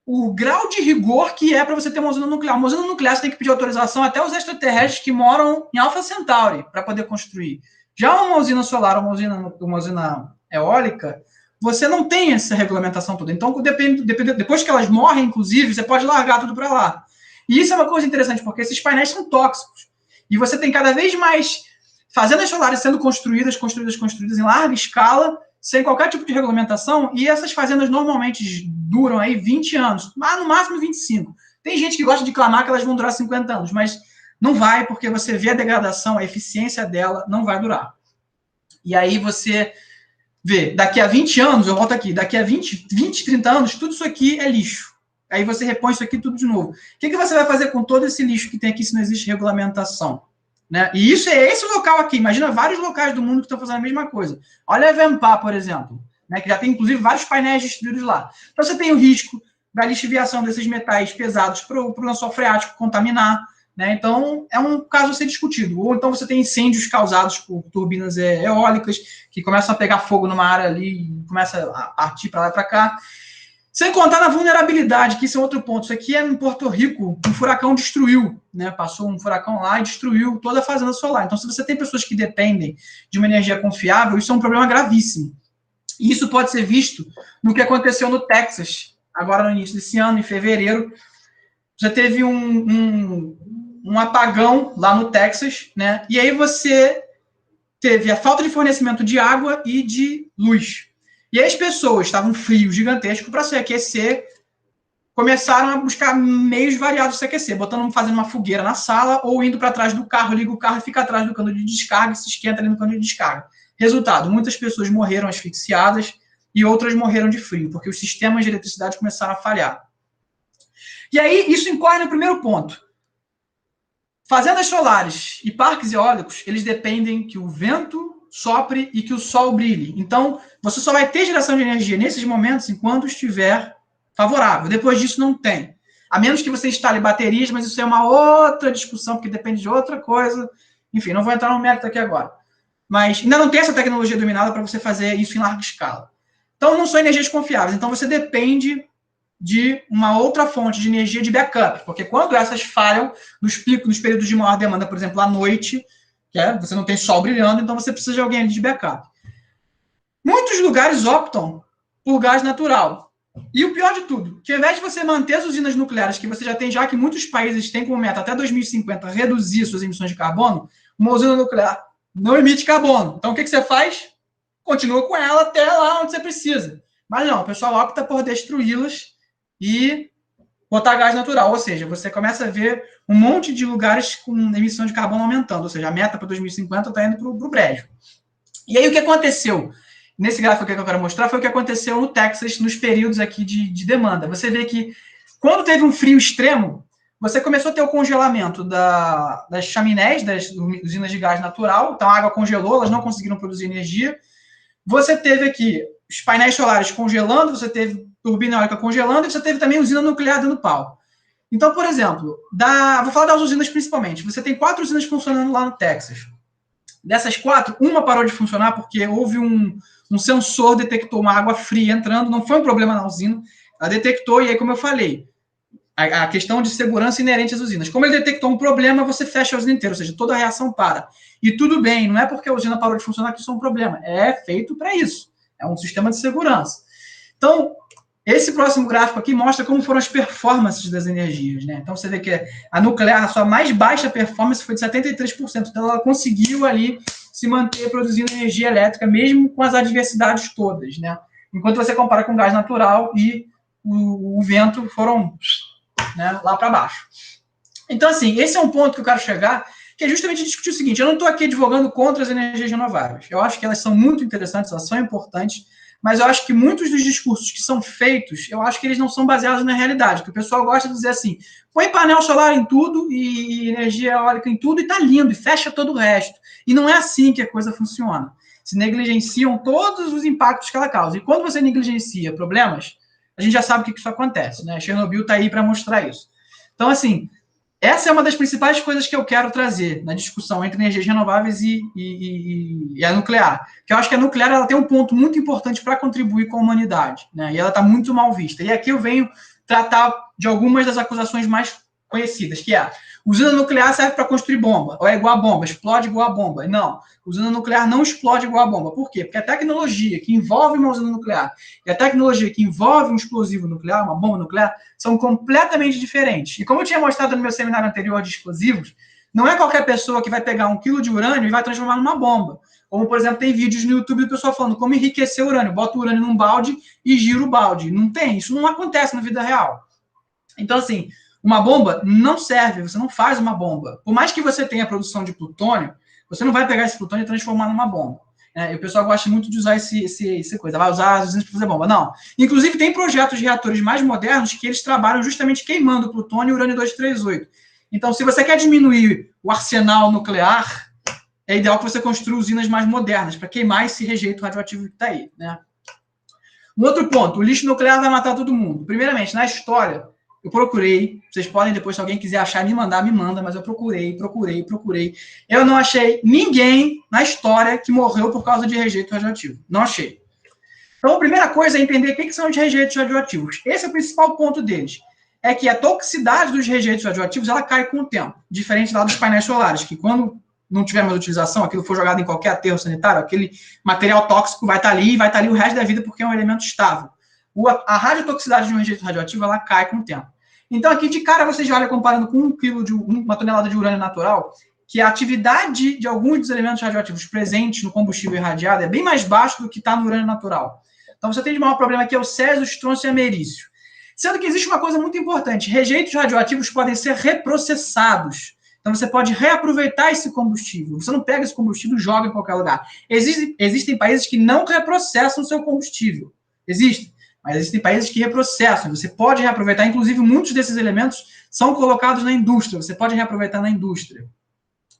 o grau de rigor que é para você ter uma usina nuclear. Uma usina nuclear você tem que pedir autorização até os extraterrestres que moram em Alpha Centauri para poder construir. Já uma usina solar, uma usina eólica, você não tem essa regulamentação toda. Então, depois que elas morrem, inclusive, você pode largar tudo para lá. E isso é uma coisa interessante, porque esses painéis são tóxicos. E você tem cada vez mais fazendas solares sendo construídas em larga escala, sem qualquer tipo de regulamentação, e essas fazendas normalmente duram aí 20 anos, mas no máximo 25. Tem gente que gosta de clamar que elas vão durar 50 anos, mas não vai, porque você vê a degradação, a eficiência dela não vai durar. E aí você vê, daqui a 20 anos, eu volto aqui, daqui a 20, 30 anos, tudo isso aqui é lixo. Aí você repõe isso aqui tudo de novo. O que você vai fazer com todo esse lixo que tem aqui se não existe regulamentação? Né? E isso é esse local aqui. Imagina vários locais do mundo que estão fazendo a mesma coisa. Olha a Ivanpah, por exemplo, né, que já tem, inclusive, vários painéis distribuídos lá. Então, você tem o risco da lixiviação desses metais pesados para o lençol freático contaminar. Né? Então, é um caso a ser discutido. Ou então você tem incêndios causados por turbinas eólicas que começam a pegar fogo numa área ali e começa a partir para lá e para cá. Sem contar na vulnerabilidade, que isso é outro ponto. Isso aqui é em Porto Rico, um furacão destruiu, né? Passou um furacão lá e destruiu toda a fazenda solar. Então, se você tem pessoas que dependem de uma energia confiável, isso é um problema gravíssimo. E isso pode ser visto no que aconteceu no Texas, agora no início desse ano, em fevereiro. Você teve um apagão lá no Texas, né? E aí você teve a falta de fornecimento de água e de luz. E aí as pessoas estavam frio gigantesco para se aquecer começaram a buscar meios variados de se aquecer, fazendo uma fogueira na sala ou indo para trás do carro, liga o carro e fica atrás do cano de descarga e se esquenta ali no cano de descarga. Resultado, muitas pessoas morreram asfixiadas e outras morreram de frio, porque os sistemas de eletricidade começaram a falhar. E aí, isso incorre no primeiro ponto. Fazendas solares e parques eólicos, eles dependem que o vento sopre e que o sol brilhe. Então, você só vai ter geração de energia nesses momentos enquanto estiver favorável. Depois disso, não tem. A menos que você instale baterias, mas isso é uma outra discussão, porque depende de outra coisa. Enfim, não vou entrar no mérito aqui agora. Mas ainda não tem essa tecnologia dominada para você fazer isso em larga escala. Então, não são energias confiáveis. Então, você depende de uma outra fonte de energia de backup, porque quando essas falham, nos picos, nos períodos de maior demanda, por exemplo, à noite, você não tem sol brilhando, então você precisa de alguém ali de backup. Muitos lugares optam por gás natural. E o pior de tudo, que ao invés de você manter as usinas nucleares, que você já tem, já que muitos países têm como meta até 2050 reduzir suas emissões de carbono, uma usina nuclear não emite carbono. Então o que você faz? Continua com ela até lá onde você precisa. Mas não, o pessoal opta por destruí-las e botar gás natural, ou seja, você começa a ver um monte de lugares com emissão de carbono aumentando, ou seja, a meta para 2050 está indo para o brejo. E aí o que aconteceu? Nesse gráfico que eu quero mostrar foi o que aconteceu no Texas, nos períodos aqui de demanda. Você vê que quando teve um frio extremo, você começou a ter o congelamento das chaminés, das usinas de gás natural, então a água congelou, elas não conseguiram produzir energia. Você teve aqui os painéis solares congelando, você teve turbina eólica congelando, e você teve também usina nuclear dando pau. Então, por exemplo, vou falar das usinas principalmente. Você tem 4 usinas funcionando lá no Texas. Dessas 4, uma parou de funcionar porque houve um sensor detectou uma água fria entrando, não foi um problema na usina, ela detectou, e aí, como eu falei, a questão de segurança inerente às usinas. Como ele detectou um problema, você fecha a usina inteira, ou seja, toda a reação para. E tudo bem, não é porque a usina parou de funcionar que isso é um problema, é feito para isso. É um sistema de segurança. Então, esse próximo gráfico aqui mostra como foram as performances das energias, né? Então, você vê que a nuclear, a sua mais baixa performance foi de 73%. Então, ela conseguiu ali se manter produzindo energia elétrica, mesmo com as adversidades todas, né? Enquanto você compara com gás natural e o vento foram, né, lá para baixo. Então, assim, esse é um ponto que eu quero chegar, que é justamente discutir o seguinte: eu não estou aqui advogando contra as energias renováveis. Eu acho que elas são muito interessantes, elas são importantes, mas eu acho que muitos dos discursos que são feitos, eu acho que eles não são baseados na realidade, que o pessoal gosta de dizer assim, põe painel solar em tudo e energia eólica em tudo e tá lindo, e fecha todo o resto. E não é assim que a coisa funciona. Se negligenciam todos os impactos que ela causa. E quando você negligencia problemas, a gente já sabe o que isso acontece, né? Chernobyl está aí para mostrar isso. Então, assim, essa é uma das principais coisas que eu quero trazer na discussão entre energias renováveis e a nuclear. Que eu acho que a nuclear ela tem um ponto muito importante para contribuir com a humanidade, né? E ela está muito mal vista. E aqui eu venho tratar de algumas das acusações mais conhecidas, que é: usina nuclear serve para construir bomba, ou é igual a bomba, explode igual a bomba. Não, usina nuclear não explode igual a bomba. Por quê? Porque a tecnologia que envolve uma usina nuclear e a tecnologia que envolve um explosivo nuclear, uma bomba nuclear, são completamente diferentes. E como eu tinha mostrado no meu seminário anterior de explosivos, não é qualquer pessoa que vai pegar 1 quilo de urânio e vai transformar numa bomba. Como, por exemplo, tem vídeos no YouTube do pessoal falando como enriquecer o urânio. Bota o urânio num balde e gira o balde. Não tem, isso não acontece na vida real. Então, assim, uma bomba não serve, você não faz uma bomba. Por mais que você tenha produção de plutônio, você não vai pegar esse plutônio e transformar numa bomba. E o pessoal gosta muito de usar esse coisa, vai usar as usinas para fazer bomba. Não. Inclusive, tem projetos de reatores mais modernos que eles trabalham justamente queimando plutônio e urânio 238. Então, se você quer diminuir o arsenal nuclear, é ideal que você construa usinas mais modernas para queimar esse rejeito radioativo que está aí, né? Um outro ponto, o lixo nuclear vai matar todo mundo. Primeiramente, na história, eu procurei, vocês podem depois, se alguém quiser achar, me mandar, me manda, mas eu procurei. Eu não achei ninguém na história que morreu por causa de rejeito radioativo. Não achei. Então, a primeira coisa é entender o que são os rejeitos radioativos. Esse é o principal ponto deles. É que a toxicidade dos rejeitos radioativos, ela cai com o tempo. Diferente lá dos painéis solares, que quando não tiver mais utilização, aquilo for jogado em qualquer aterro sanitário, aquele material tóxico vai estar ali o resto da vida porque é um elemento estável. A radiotoxicidade de um rejeito radioativo, ela cai com o tempo. Então, aqui de cara, você já olha comparando com uma tonelada de urânio natural, que a atividade de alguns dos elementos radioativos presentes no combustível irradiado é bem mais baixo do que está no urânio natural. Então, você tem de maior problema aqui é o césio, estrôncio e americium. Sendo que existe uma coisa muito importante, rejeitos radioativos podem ser reprocessados. Então, você pode reaproveitar esse combustível. Você não pega esse combustível e joga em qualquer lugar. Existem países que não reprocessam o seu combustível. Existem. Mas existem países que reprocessam. Você pode reaproveitar. Inclusive, muitos desses elementos são colocados na indústria. Você pode reaproveitar na indústria.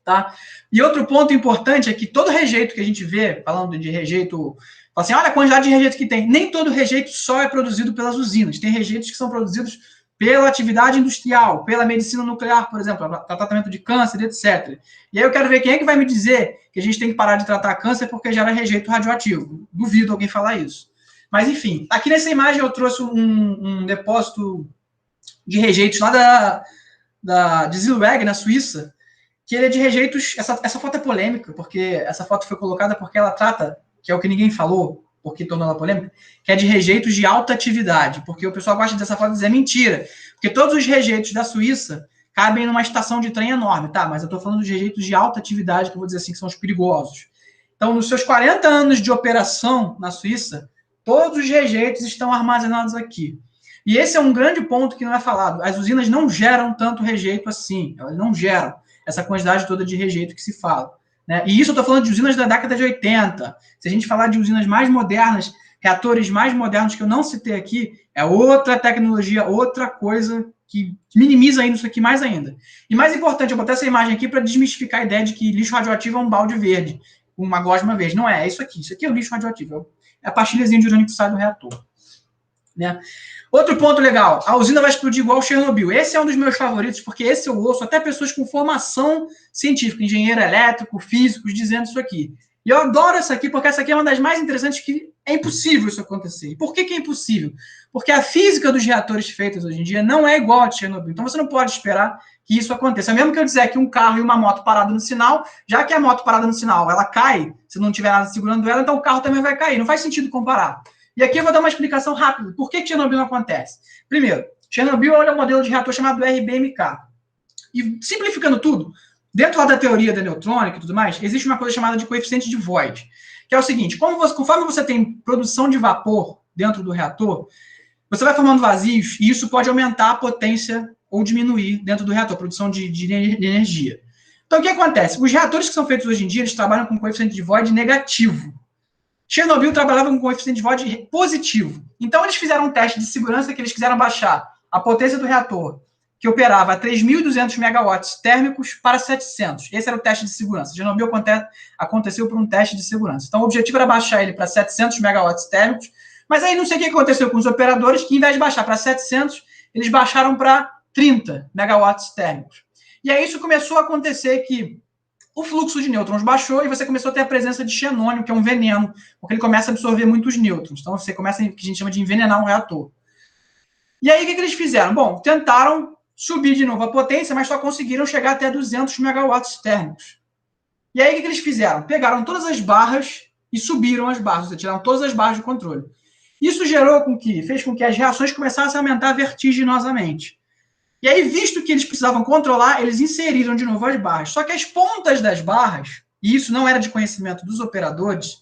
Tá? E outro ponto importante é que todo rejeito que a gente vê, falando de rejeito, fala assim, olha a quantidade de rejeito que tem. Nem todo rejeito só é produzido pelas usinas. Tem rejeitos que são produzidos pela atividade industrial, pela medicina nuclear, por exemplo, para tratamento de câncer, etc. E aí eu quero ver quem é que vai me dizer que a gente tem que parar de tratar câncer porque gera rejeito radioativo. Duvido alguém falar isso. Mas, enfim, aqui nessa imagem eu trouxe um depósito de rejeitos lá de Zillweg, na Suíça, que ele é de rejeitos... Essa foto é polêmica, porque essa foto foi colocada porque ela trata, que é o que ninguém falou, porque tornou ela polêmica, que é de rejeitos de alta atividade, porque o pessoal gosta dessa foto e dizer mentira, porque todos os rejeitos da Suíça cabem numa estação de trem enorme, tá? Mas eu estou falando de rejeitos de alta atividade, que eu vou dizer assim, que são os perigosos. Então, nos seus 40 anos de operação na Suíça, todos os rejeitos estão armazenados aqui. E esse é um grande ponto que não é falado. As usinas não geram tanto rejeito assim, elas não geram essa quantidade toda de rejeito que se fala. Né? E isso eu estou falando de usinas da década de 80. Se a gente falar de usinas mais modernas, reatores mais modernos que eu não citei aqui, é outra tecnologia, outra coisa que minimiza ainda isso aqui mais ainda. E mais importante, eu botei essa imagem aqui para desmistificar a ideia de que lixo radioativo é um balde verde, uma gosma verde. Não é isso aqui. Isso aqui é o lixo radioativo. É a pastilhazinha de urânio que sai do reator. Né? Outro ponto legal, a usina vai explodir igual Chernobyl. Esse é um dos meus favoritos, porque esse eu ouço até pessoas com formação científica, engenheiro elétrico, físicos, dizendo isso aqui. E eu adoro essa aqui, porque essa aqui é uma das mais interessantes, que é impossível isso acontecer. E por que é impossível? Porque a física dos reatores feitos hoje em dia não é igual a de Chernobyl. Então você não pode esperar que isso aconteça. Mesmo que eu disser que um carro e uma moto parada no sinal, já que a moto parada no sinal, ela cai, se não tiver nada segurando ela, então o carro também vai cair. Não faz sentido comparar. E aqui eu vou dar uma explicação rápida. Por que Chernobyl não acontece? Primeiro, Chernobyl é um modelo de reator chamado RBMK. E simplificando tudo, dentro lá da teoria da neutrônica e tudo mais, existe uma coisa chamada de coeficiente de Void, que é o seguinte, conforme você tem produção de vapor dentro do reator, você vai formando vazios e isso pode aumentar a potência ou diminuir dentro do reator, produção de energia. Então, o que acontece? Os reatores que são feitos hoje em dia, eles trabalham com coeficiente de Void negativo. Chernobyl trabalhava com coeficiente de Void positivo. Então, eles fizeram um teste de segurança que eles quiseram baixar a potência do reator, que operava a 3.200 megawatts térmicos para 700. Esse era o teste de segurança. Chernobyl aconteceu por um teste de segurança. Então, o objetivo era baixar ele para 700 megawatts térmicos, mas aí não sei o que aconteceu com os operadores, que em vez de baixar para 700, eles baixaram para 30 megawatts térmicos. E aí isso começou a acontecer que o fluxo de nêutrons baixou e você começou a ter a presença de xenônio, que é um veneno, porque ele começa a absorver muitos nêutrons. Então, você começa o que a gente chama de envenenar um reator. E aí, o que eles fizeram? Bom, tentaram subir de novo a potência, mas só conseguiram chegar até 200 megawatts térmicos. E aí, o que eles fizeram? Pegaram todas as barras e subiram as barras, tiraram todas as barras de controle. Isso fez com que as reações começassem a aumentar vertiginosamente. E aí, visto que eles precisavam controlar, eles inseriram de novo as barras. Só que as pontas das barras, e isso não era de conhecimento dos operadores,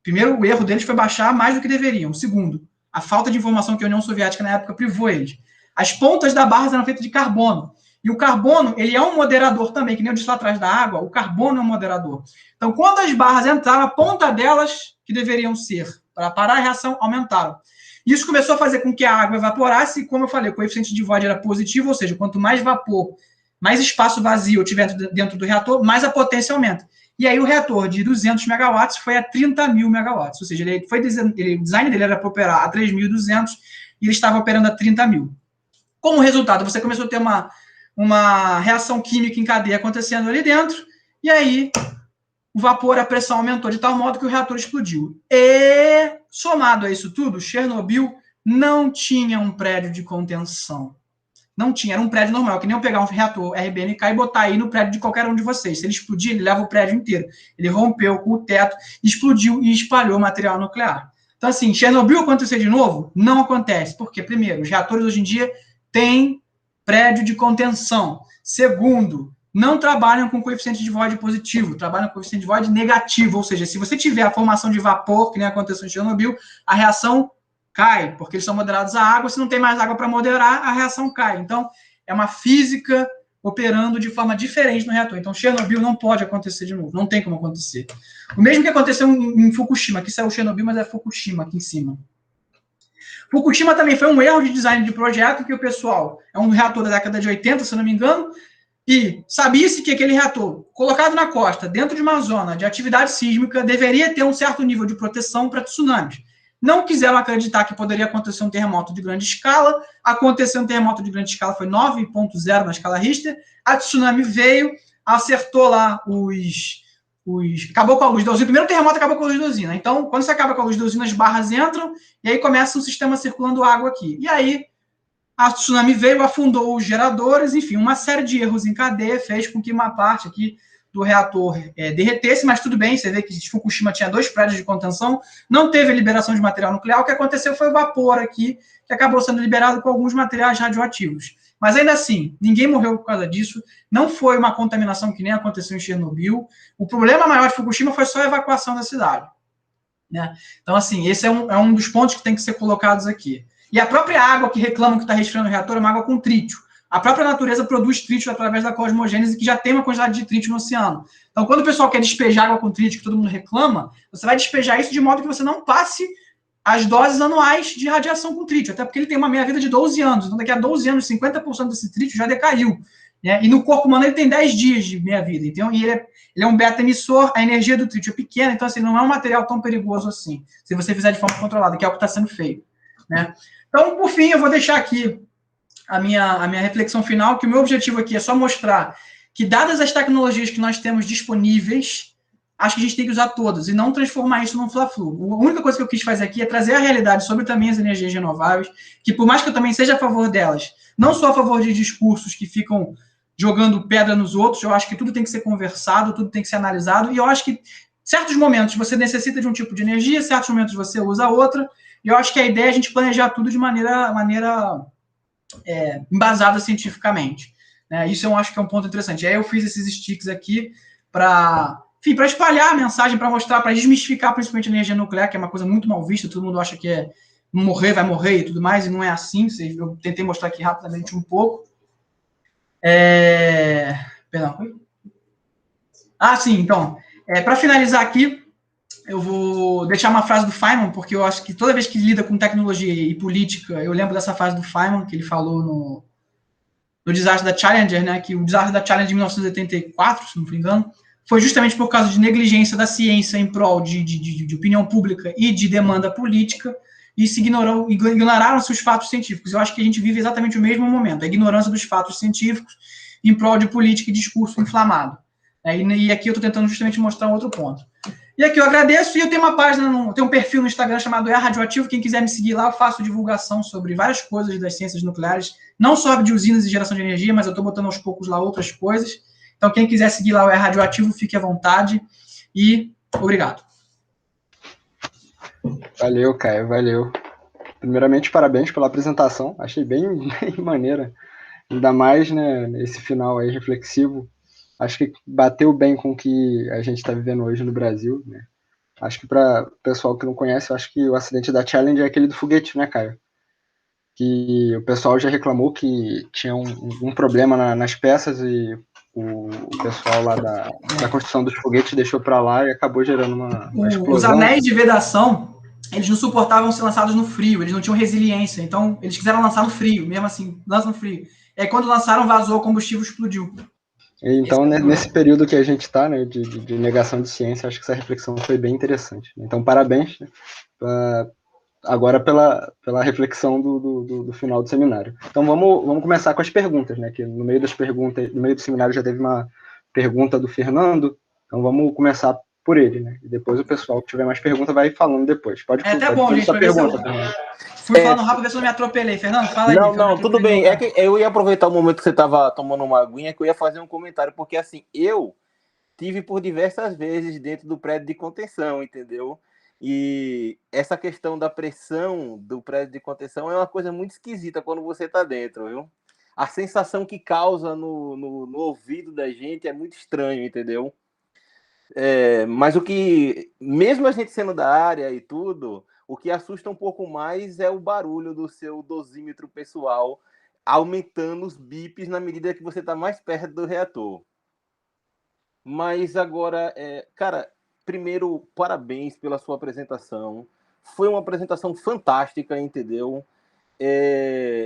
primeiro, o erro deles foi baixar mais do que deveriam. Segundo, a falta de informação que a União Soviética, na época, privou eles. As pontas da barra eram feitas de carbono. E o carbono, ele é um moderador também, que nem eu disse lá atrás da água, o carbono é um moderador. Então, quando as barras entraram, a ponta delas, que deveriam ser, para parar a reação, aumentaram. Isso começou a fazer com que a água evaporasse, e como eu falei, o coeficiente de Void era positivo, ou seja, quanto mais vapor, mais espaço vazio tiver dentro do reator, mais a potência aumenta. E aí o reator de 200 megawatts foi a 30.000 megawatts, ou seja, o design dele era para operar a 3.200 e ele estava operando a 30.000. Como resultado, você começou a ter uma reação química em cadeia acontecendo ali dentro, e aí o vapor, a pressão aumentou de tal modo que o reator explodiu. E, somado a isso tudo, Chernobyl não tinha um prédio de contenção. Não tinha, era um prédio normal, que nem eu pegar um reator RBMK e botar aí no prédio de qualquer um de vocês. Se ele explodir, ele leva o prédio inteiro. Ele rompeu com o teto, explodiu e espalhou material nuclear. Então, assim, Chernobyl acontecer de novo? Não acontece. Por quê? Primeiro, os reatores hoje em dia têm prédio de contenção. Segundo, não trabalham com coeficiente de Void positivo, trabalham com coeficiente de Void negativo, ou seja, se você tiver a formação de vapor, que nem aconteceu em Chernobyl, a reação cai, porque eles são moderados à água, se não tem mais água para moderar, a reação cai. Então, é uma física operando de forma diferente no reator. Então, Chernobyl não pode acontecer de novo, não tem como acontecer. O mesmo que aconteceu em Fukushima, que saiu Chernobyl, mas é Fukushima aqui em cima. Fukushima também foi um erro de design de projeto, que o pessoal, é um reator da década de 80, se não me engano, e sabia-se que aquele reator, colocado na costa, dentro de uma zona de atividade sísmica, deveria ter um certo nível de proteção para tsunamis. Não quiseram acreditar que poderia acontecer um terremoto de grande escala. Aconteceu um terremoto de grande escala, foi 9,0 na escala Richter. A tsunami veio, acertou lá acabou com a luz da usina. O primeiro terremoto acabou com a luz da usina. Então, quando você acaba com a luz da usina, as barras entram e aí começa um sistema circulando água aqui. E aí, a tsunami veio, afundou os geradores, enfim, uma série de erros em cadeia fez com que uma parte aqui do reator derretesse, mas tudo bem, você vê que Fukushima tinha 2 prédios de contenção, não teve liberação de material nuclear, o que aconteceu foi o vapor aqui, que acabou sendo liberado com alguns materiais radioativos. Mas ainda assim, ninguém morreu por causa disso, não foi uma contaminação que nem aconteceu em Chernobyl. O problema maior de Fukushima foi só a evacuação da cidade. Né? Então, assim, esse é um dos pontos que tem que ser colocados aqui. E a própria água que reclamam que está resfriando o reator é uma água com trítio. A própria natureza produz trítio através da cosmogênese, que já tem uma quantidade de trítio no oceano. Então, quando o pessoal quer despejar água com trítio, que todo mundo reclama, você vai despejar isso de modo que você não passe as doses anuais de radiação com trítio, até porque ele tem uma meia-vida de 12 anos. Então, daqui a 12 anos, 50% desse trítio já decaiu. Né? E no corpo humano ele tem 10 dias de meia-vida. Então, e ele é um beta-emissor, a energia do trítio é pequena, então assim, não é um material tão perigoso assim, se você fizer de forma controlada, que é o que está sendo feito. Né? Então, por fim, eu vou deixar aqui a minha reflexão final, que o meu objetivo aqui é só mostrar que, dadas as tecnologias que nós temos disponíveis, acho que a gente tem que usar todas e não transformar isso num fla-flu. A única coisa que eu quis fazer aqui é trazer a realidade sobre também as energias renováveis, que por mais que eu também seja a favor delas, não sou a favor de discursos que ficam jogando pedra nos outros, eu acho que tudo tem que ser conversado, tudo tem que ser analisado, e eu acho que certos momentos você necessita de um tipo de energia, certos momentos você usa outra, e eu acho que a ideia é a gente planejar tudo de maneira embasada cientificamente. Né? Isso eu acho que é um ponto interessante. E aí eu fiz esses sticks aqui para espalhar a mensagem, para mostrar, para desmistificar principalmente a energia nuclear, que é uma coisa muito mal vista, todo mundo acha que morrer, vai morrer e tudo mais, e não é assim. Eu tentei mostrar aqui rapidamente um pouco. Perdão. Sim, então, para finalizar aqui, eu vou deixar uma frase do Feynman, porque eu acho que toda vez que lida com tecnologia e política, eu lembro dessa frase do Feynman, que ele falou no desastre da Challenger, né, que o desastre da Challenger de 1984, se não me engano, foi justamente por causa de negligência da ciência em prol de opinião pública e de demanda política, e ignoraram-se os fatos científicos. Eu acho que a gente vive exatamente o mesmo momento, a ignorância dos fatos científicos em prol de política e discurso inflamado. E aqui eu estou tentando justamente mostrar um outro ponto. E aqui eu agradeço, e eu tenho uma página, tenho um perfil no Instagram chamado Radioativo, quem quiser me seguir lá, eu faço divulgação sobre várias coisas das ciências nucleares, não só de usinas e geração de energia, mas eu estou botando aos poucos lá outras coisas. Então, quem quiser seguir lá o Radioativo, fique à vontade, e obrigado. Valeu, Caio, valeu. Primeiramente, parabéns pela apresentação, achei bem maneira, ainda mais, né, nesse final aí reflexivo. Acho que bateu bem com o que a gente está vivendo hoje no Brasil, né? Acho que para o pessoal que não conhece, eu acho que o acidente da Challenger é aquele do foguete, né, Caio? Que o pessoal já reclamou que tinha um problema nas peças e o pessoal lá da construção dos foguetes deixou para lá e acabou gerando uma explosão. Os anéis de vedação, eles não suportavam ser lançados no frio, eles não tinham resiliência, então eles quiseram lançar no frio, mesmo assim, lança no frio. E aí quando lançaram, vazou, o combustível explodiu. Então, nesse período que a gente está, né, de negação de ciência, acho que essa reflexão foi bem interessante. Então, parabéns, né, agora pela reflexão do final do seminário. Então, vamos começar com as perguntas, né, que no meio das perguntas, no meio do seminário já teve uma pergunta do Fernando, então vamos começar por ele, né, e depois o pessoal que tiver mais pergunta vai falando depois. Pode até bom, gente, essa pergunta, Fernando. Fui falando rápido, ver se eu não me atropelei. Fernando, fala aí. Não, tudo bem. É que eu ia aproveitar o momento que você estava tomando uma aguinha, que eu ia fazer um comentário, porque assim, eu tive por diversas vezes dentro do prédio de contenção, entendeu? E essa questão da pressão do prédio de contenção é uma coisa muito esquisita quando você está dentro, viu? A sensação que causa no ouvido da gente é muito estranho, entendeu? Mas o que, mesmo a gente sendo da área e tudo, O que assusta um pouco mais é o barulho do seu dosímetro pessoal aumentando os bips na medida que você está mais perto do reator. Mas agora, cara, primeiro, parabéns pela sua apresentação. Foi uma apresentação fantástica, entendeu?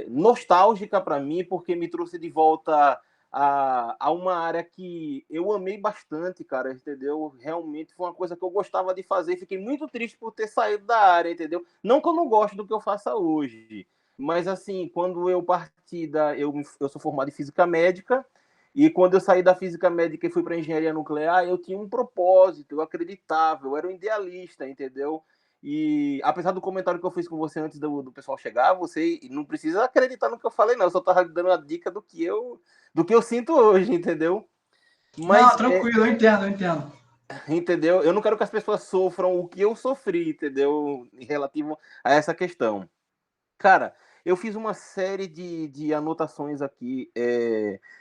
Nostálgica para mim, porque me trouxe de volta a uma área que eu amei bastante, cara, entendeu? Realmente foi uma coisa que eu gostava de fazer. Fiquei muito triste por ter saído da área, entendeu? Não que eu não goste do que eu faça hoje, mas assim, quando eu parti eu sou formado em física médica, e quando eu saí da física médica e fui para engenharia nuclear, eu tinha um propósito, eu acreditava, eu era um idealista, entendeu? E apesar do comentário que eu fiz com você antes do pessoal chegar, você não precisa acreditar no que eu falei, não. Eu só estava dando uma dica do que eu sinto hoje, entendeu? Mas, Não, tranquilo, eu entendo. entendeu? Eu não quero que as pessoas sofram o que eu sofri, entendeu? Em relativo a essa questão. Cara, eu fiz uma série de anotações aqui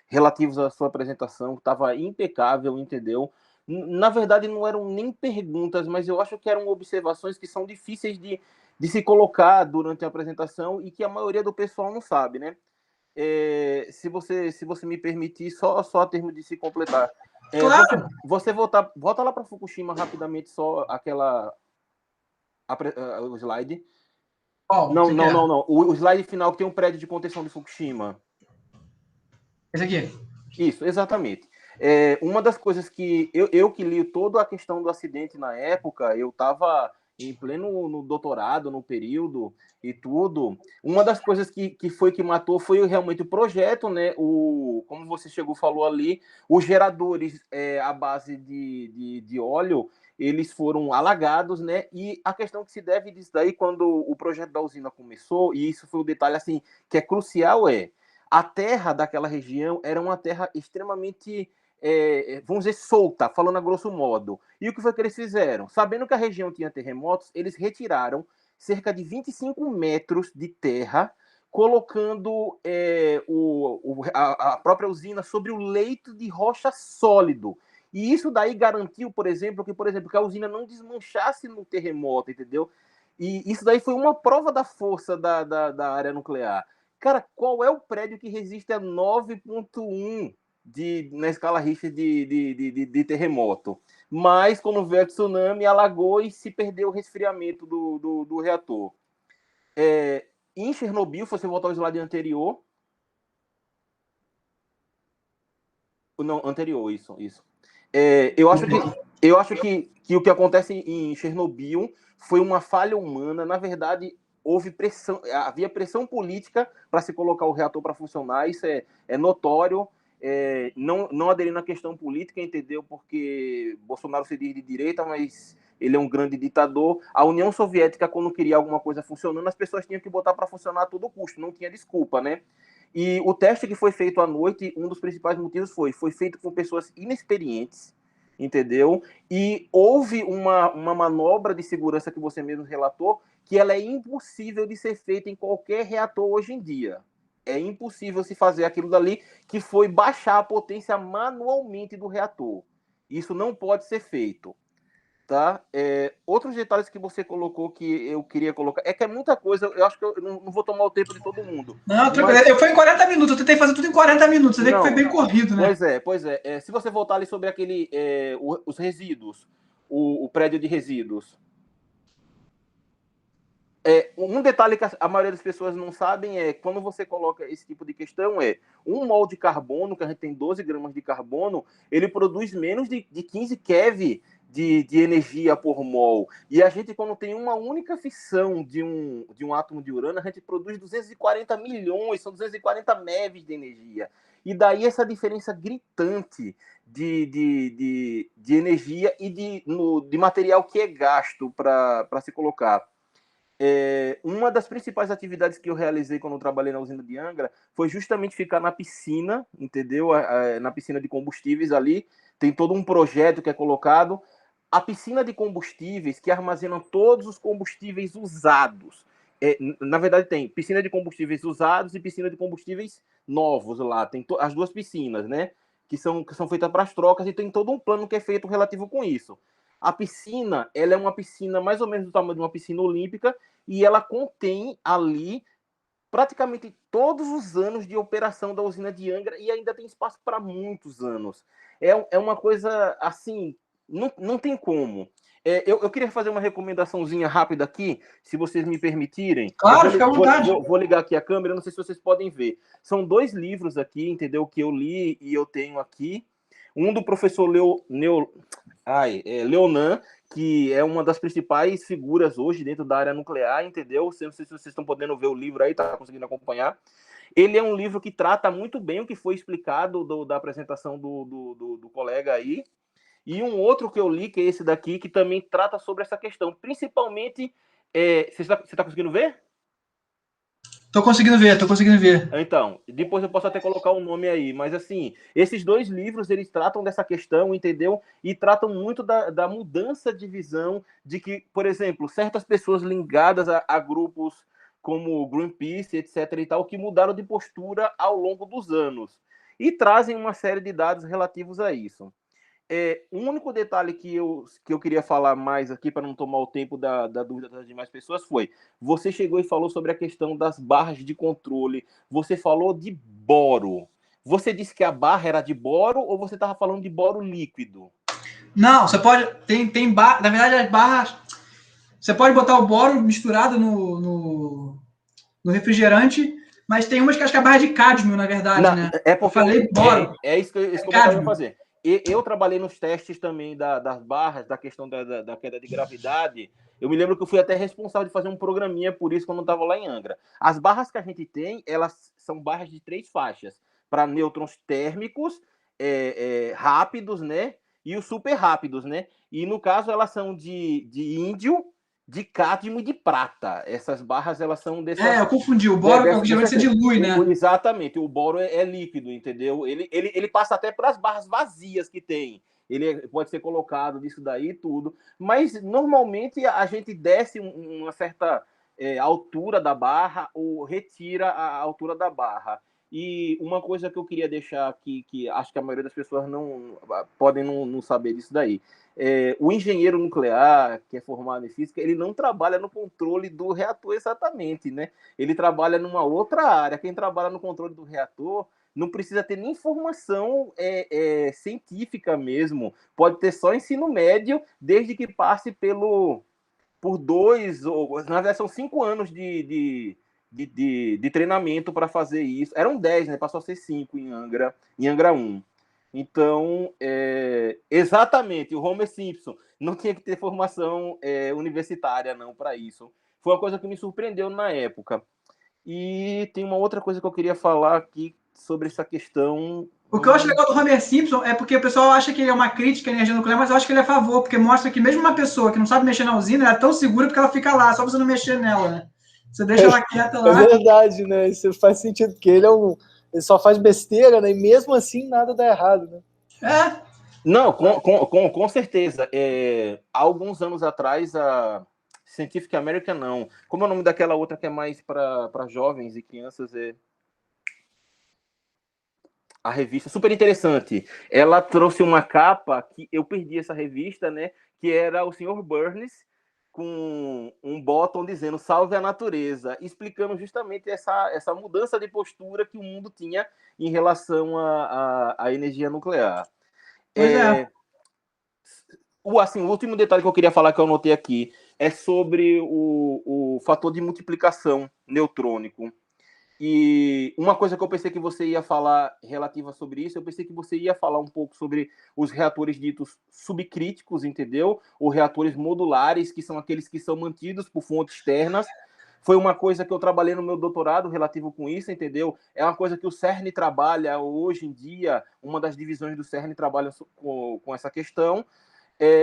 relativas à sua apresentação, que estava impecável, entendeu? Na verdade, não eram nem perguntas, mas eu acho que eram observações que são difíceis de se colocar durante a apresentação e que a maioria do pessoal não sabe, né? Se você me permitir, só a termo de se completar. Claro. Você volta lá para Fukushima rapidamente, só o slide. Qual Não, você não, quer? não, não. O slide final que tem um prédio de contenção de Fukushima. Esse aqui. Isso, exatamente. Uma das coisas que eu que li toda a questão do acidente na época, eu estava em pleno no doutorado, no período e tudo. Uma das coisas que matou foi realmente o projeto, né? Como você falou ali, os geradores à base de óleo, eles foram alagados, né? E a questão que se deve disso daí, quando o projeto da usina começou, e isso foi o detalhe assim que é crucial, a terra daquela região era uma terra extremamente, vamos dizer, solta, falando a grosso modo. E o que foi que eles fizeram? Sabendo que a região tinha terremotos, eles retiraram cerca de 25 metros de terra, colocando a própria usina sobre o leito de rocha sólido. E isso daí garantiu, por exemplo, que a usina não desmanchasse no terremoto, entendeu? E isso daí foi uma prova da força da área nuclear. Cara, qual é o prédio que resiste a 9,1 na escala Richter de terremoto? Mas, quando veio a tsunami, alagou e se perdeu o resfriamento do reator. Em Chernobyl, se você voltar ao slide anterior... Não, anterior, isso. Eu acho que o que acontece em Chernobyl foi uma falha humana. Na verdade, havia pressão política para se colocar o reator para funcionar, isso é notório. Não aderindo à questão política, entendeu? Porque Bolsonaro se diz de direita, mas ele é um grande ditador. A União Soviética, quando queria alguma coisa funcionando, as pessoas tinham que botar para funcionar a todo custo, não tinha desculpa, né? E o teste que foi feito à noite, um dos principais motivos foi feito com pessoas inexperientes, entendeu? E houve uma manobra de segurança que você mesmo relatou, que ela é impossível de ser feita em qualquer reator hoje em dia. É impossível se fazer aquilo dali, que foi baixar a potência manualmente do reator. Isso não pode ser feito. Tá? Outros detalhes que você colocou que eu queria colocar, que é muita coisa, eu acho que eu não vou tomar o tempo de todo mundo. Não, tranquilo. Eu fui em 40 minutos, eu tentei fazer tudo em 40 minutos. Você vê que foi bem corrido, né? Pois é. Se você voltar ali sobre os resíduos, o prédio de resíduos. Um detalhe que a maioria das pessoas não sabem quando você coloca esse tipo de questão um mol de carbono, que a gente tem 12 gramas de carbono, ele produz menos de 15 keV de energia por mol. E a gente, quando tem uma única fissão de um átomo de urânio, a gente produz 240 milhões, são 240 MeV de energia. E daí essa diferença gritante de energia e de material que é gasto para se colocar. Uma das principais atividades que eu realizei quando eu trabalhei na usina de Angra foi justamente ficar na piscina, entendeu? Na piscina de combustíveis ali. Tem todo um projeto que é colocado. A piscina de combustíveis que armazena todos os combustíveis usados. Na verdade, tem piscina de combustíveis usados e piscina de combustíveis novos lá. Tem as duas piscinas, né? Que são feitas para as trocas e tem todo um plano que é feito relativo com isso. A piscina, ela é uma piscina mais ou menos do tamanho de uma piscina olímpica e ela contém ali praticamente todos os anos de operação da usina de Angra e ainda tem espaço para muitos anos. É uma coisa assim, não tem como. Eu queria fazer uma recomendaçãozinha rápida aqui, se vocês me permitirem. Claro, fica à vontade. Vou ligar aqui a câmera, não sei se vocês podem ver. São 2 livros aqui, entendeu? Que eu li e eu tenho aqui. Um do professor Leonan, que é uma das principais figuras hoje dentro da área nuclear, entendeu? Não sei se vocês estão podendo ver o livro aí, tá conseguindo acompanhar. Ele é um livro que trata muito bem o que foi explicado da apresentação do colega aí. E um outro que eu li, que é esse daqui, que também trata sobre essa questão. Principalmente, você tá conseguindo ver? Tô conseguindo ver. Então, depois eu posso até colocar o nome aí, mas assim, esses 2 livros, eles tratam dessa questão, entendeu? E tratam muito da mudança de visão, de que, por exemplo, certas pessoas ligadas a grupos como Greenpeace, etc. e tal, que mudaram de postura ao longo dos anos. E trazem uma série de dados relativos a isso. O único detalhe que eu queria falar mais aqui, para não tomar o tempo da dúvida das demais pessoas, foi: você chegou e falou sobre a questão das barras de controle, você falou de boro. Você disse que a barra era de boro ou você estava falando de boro líquido? Não, você pode. Tem barra. Na verdade, as barras. Você pode botar o boro misturado no refrigerante, mas tem umas que acho que é a barra de cádmio, na verdade, Não, né? é porque eu falei boro. É isso que eu estava fazer. Eu trabalhei nos testes também das barras, da questão da queda de gravidade. Eu me lembro que eu fui até responsável de fazer um programinha por isso quando eu estava lá em Angra. As barras que a gente tem, elas são barras de 3 faixas, para nêutrons térmicos, rápidos, né? E os super rápidos, né? E no caso, elas são de índio, de cádmio e de prata. Essas barras, elas são dessas... eu confundi. O boro geralmente você dilui, né? Exatamente. O boro é líquido, entendeu? Ele passa até para as barras vazias que tem. Ele pode ser colocado nisso daí e tudo. Mas, normalmente, a gente desce uma certa altura da barra ou retira a altura da barra. E uma coisa que eu queria deixar aqui, que acho que a maioria das pessoas podem não saber disso daí. O engenheiro nuclear, que é formado em física, ele não trabalha no controle do reator exatamente, né? Ele trabalha numa outra área. Quem trabalha no controle do reator não precisa ter nem formação científica mesmo. Pode ter só ensino médio, desde que passe por 2, ou na verdade são 5 anos de treinamento para fazer isso. Eram 10, né? Passou a ser 5 em Angra 1. Então, exatamente, o Homer Simpson não tinha que ter formação universitária não para isso. Foi uma coisa que me surpreendeu na época. E tem uma outra coisa que eu queria falar aqui sobre essa questão. O que eu acho legal do Homer Simpson é porque o pessoal acha que ele é uma crítica à energia nuclear, mas eu acho que ele é a favor, porque mostra que mesmo uma pessoa que não sabe mexer na usina, ela é tão segura porque ela fica lá, só você não mexer nela, né? Você deixa ela quieta lá. É verdade, né? Isso faz sentido, porque ele só faz besteira, né? E mesmo assim nada dá errado, né? Não, com certeza. Há alguns anos atrás, a Scientific American, não. Como é o nome daquela outra que é mais para jovens e crianças? A revista, super interessante. Ela trouxe uma capa que eu perdi essa revista, né? Que era o Sr. Burns com um botão dizendo salve a natureza, explicando justamente essa mudança de postura que o mundo tinha em relação à energia nuclear. O último detalhe que eu queria falar, que eu anotei aqui, é sobre o fator de multiplicação neutrônico. E uma coisa que eu pensei que você ia falar relativa sobre isso, eu pensei que você ia falar um pouco sobre os reatores ditos subcríticos, entendeu? Ou reatores modulares, que são aqueles que são mantidos por fontes externas. Foi uma coisa que eu trabalhei no meu doutorado relativo com isso, entendeu? É uma coisa que o CERN trabalha hoje em dia, uma das divisões do CERN trabalha com essa questão.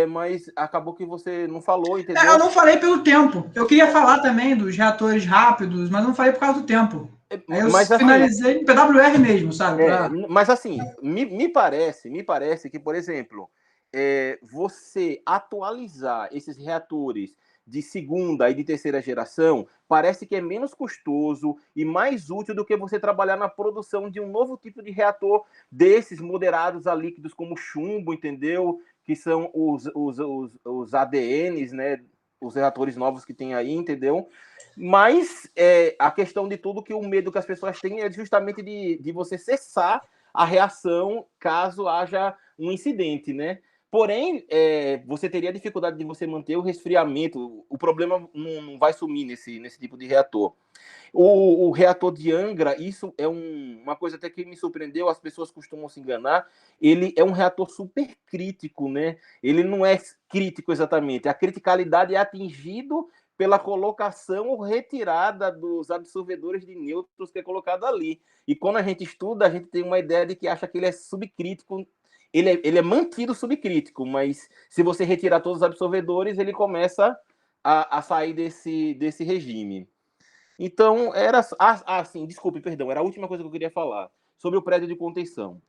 Mas acabou que você não falou, entendeu? Eu não falei pelo tempo. Eu queria falar também dos reatores rápidos, mas não falei por causa do tempo. Aí eu finalizei no PWR mesmo, sabe? Mas assim, me parece que, por exemplo, você atualizar esses reatores de segunda e de terceira geração parece que é menos custoso e mais útil do que você trabalhar na produção de um novo tipo de reator desses moderados a líquidos como chumbo, entendeu? que são os ADNs, né, os reatores novos que tem aí, entendeu? Mas a questão de tudo, que o medo que as pessoas têm é justamente de você cessar a reação caso haja um incidente, né? Porém, você teria dificuldade de você manter o resfriamento. O problema não vai sumir nesse tipo de reator. O reator de Angra, isso é uma coisa até que me surpreendeu, as pessoas costumam se enganar, ele é um reator supercrítico, né? Ele não é crítico exatamente, a criticalidade é atingido pela colocação ou retirada dos absorvedores de nêutrons que é colocado ali. E quando a gente estuda, a gente tem uma ideia de que acha que ele é subcrítico, ele é mantido subcrítico, mas se você retirar todos os absorvedores, ele começa a sair desse regime. Então, era assim, desculpe, perdão, era a última coisa que eu queria falar sobre o prédio de contenção.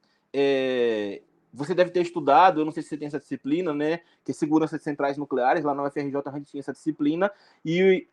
Você deve ter estudado, eu não sei se você tem essa disciplina, né, que é segurança de centrais nucleares, lá na UFRJ a gente tinha essa disciplina, e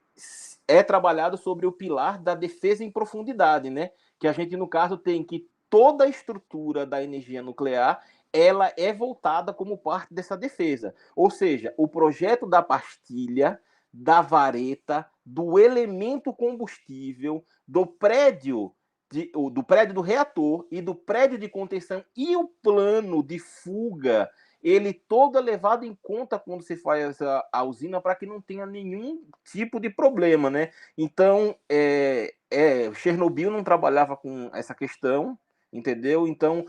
é trabalhado sobre o pilar da defesa em profundidade, né, que a gente, no caso, tem que toda a estrutura da energia nuclear, ela é voltada como parte dessa defesa. Ou seja, o projeto da pastilha, da vareta, do elemento combustível, do prédio do reator e do prédio de contenção e o plano de fuga, ele todo é levado em conta quando se faz a usina para que não tenha nenhum tipo de problema, né? Então, Chernobyl não trabalhava com essa questão, entendeu? Então,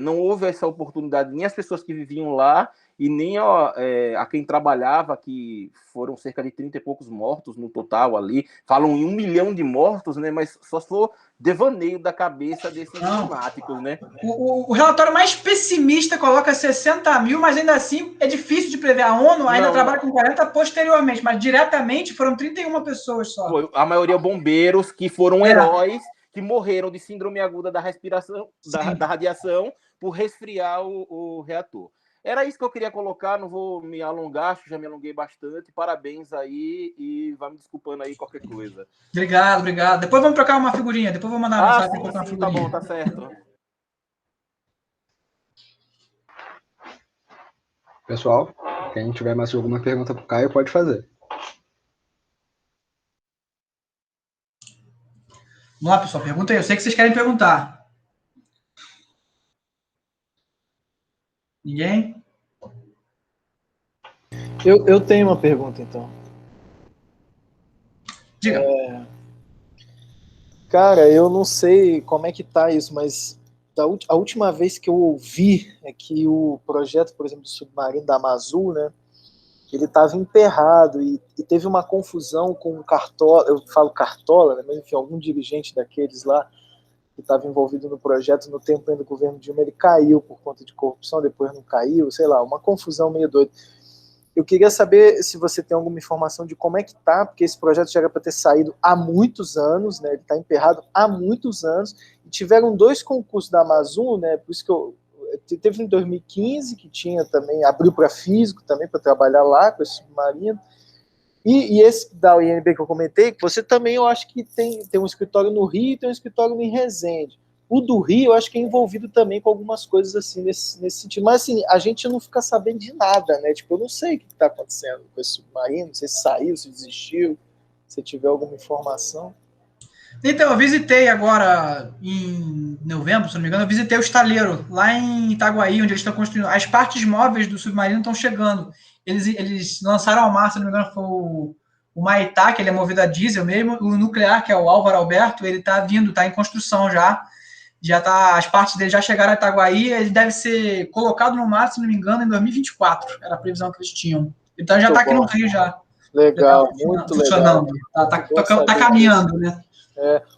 não houve essa oportunidade, nem as pessoas que viviam lá e nem a quem trabalhava, que foram cerca de 30 e poucos mortos no total ali. Falam em 1 milhão de mortos, né? Mas só for devaneio da cabeça desses lunáticos, né? O relatório mais pessimista coloca 60 mil, mas ainda assim é difícil de prever. A ONU ainda trabalha com 40 posteriormente, mas diretamente foram 31 pessoas só. Foi a maioria bombeiros que foram heróis, que morreram de síndrome aguda da respiração, da radiação, por resfriar o reator. Era isso que eu queria colocar, não vou me alongar, já me alonguei bastante. Parabéns aí e vai me desculpando aí qualquer coisa. Obrigado. Depois vamos trocar uma figurinha, depois vou mandar uma mensagem para trocar uma figurinha. Tá bom, tá certo. Pessoal, quem tiver mais alguma pergunta para o Caio, pode fazer. Vamos lá, pessoal, pergunta aí. Eu sei que vocês querem perguntar. Ninguém? Eu tenho uma pergunta, então. Diga. Cara, eu não sei como é que tá isso, mas a última vez que eu ouvi é que o projeto, por exemplo, do submarino da Amazul, né, ele estava emperrado e teve uma confusão com o Cartola, eu falo Cartola, né, mas enfim, algum dirigente daqueles lá que estava envolvido no projeto no tempo ainda do governo Dilma, ele caiu por conta de corrupção, depois não caiu, sei lá, uma confusão meio doida. Eu queria saber se você tem alguma informação de como é que tá, porque esse projeto já era para ter saído há muitos anos, né? Ele está emperrado há muitos anos, e tiveram 2 concursos da Amazon, né? Por isso que teve em 2015, que tinha também, abriu para físico também, para trabalhar lá com esse submarino, e esse da UNB que eu comentei, que você também, eu acho que tem um escritório no Rio e tem um escritório em Resende. O do Rio, eu acho que é envolvido também com algumas coisas assim, nesse sentido. Mas, assim, a gente não fica sabendo de nada, né? Tipo, eu não sei o que está acontecendo com esse submarino, não sei se saiu, se desistiu, se tiver alguma informação. Então, eu visitei agora, em novembro, se não me engano, eu visitei o estaleiro, lá em Itaguaí, onde eles estão construindo. As partes móveis do submarino estão chegando. Eles lançaram ao mar, se não me engano, foi o Maitá, que ele é movido a diesel mesmo. O nuclear, que é o Álvaro Alberto, ele está vindo, está em construção já. As partes dele já chegaram a Itaguaí, ele deve ser colocado no mar, se não me engano, em 2024, era a previsão que eles tinham. Então já está aqui no Rio já. Legal, já tá muito funcionando. legal. Tá caminhando, né?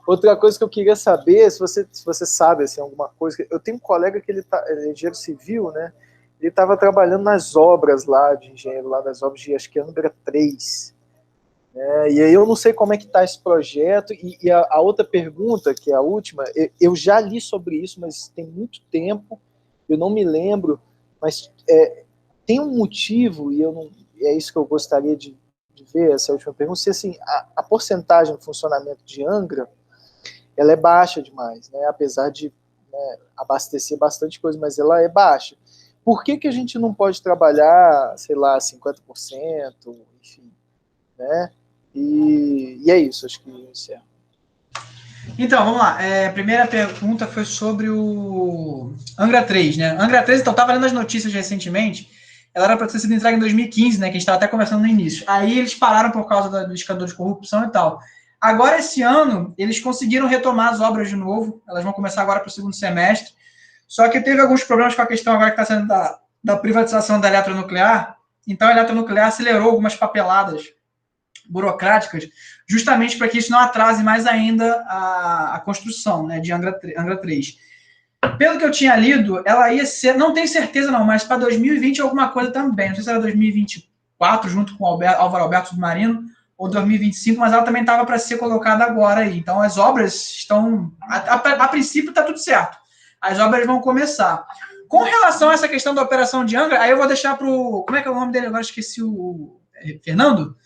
Outra coisa que eu queria saber, se você sabe assim, alguma coisa, eu tenho um colega que ele é engenheiro civil, né? Ele estava trabalhando nas obras lá de engenheiro, lá das obras de, acho que Angra 3. E aí eu não sei como é que está esse projeto, e a outra pergunta, que é a última, eu já li sobre isso, mas tem muito tempo, eu não me lembro, mas tem um motivo, e é isso que eu gostaria de ver, essa última pergunta, se assim, a porcentagem de funcionamento de Angra, ela é baixa demais, né, apesar de abastecer bastante coisa, mas ela é baixa. por que a gente não pode trabalhar, sei lá, 50%, enfim, né? E é isso, acho que eu encerro. Então, vamos lá. A primeira pergunta foi sobre o Angra 3, né? Angra 3, então, estava lendo as notícias recentemente, ela era para ter sido entregue em 2015, né? Que a gente estava até conversando no início. Aí eles pararam por causa do escândalo de corrupção e tal. Agora, esse ano, eles conseguiram retomar as obras de novo. Elas vão começar agora para o segundo semestre. Só que teve alguns problemas com a questão agora que está sendo da privatização da eletronuclear. Então, a eletronuclear acelerou algumas papeladas burocráticas, justamente para que isso não atrase mais ainda a construção, né, de Angra 3. Pelo que eu tinha lido, ela ia ser, não tenho certeza não, mas para 2020 alguma coisa também. Não sei se era 2024, junto com o Álvaro Alberto Submarino, ou 2025, mas ela também estava para ser colocada agora aí. Então, as obras estão... A princípio, está tudo certo. As obras vão começar. Com relação a essa questão da operação de Angra, aí eu vou deixar para o... Como é que é o nome dele? Agora esqueci o... Fernando?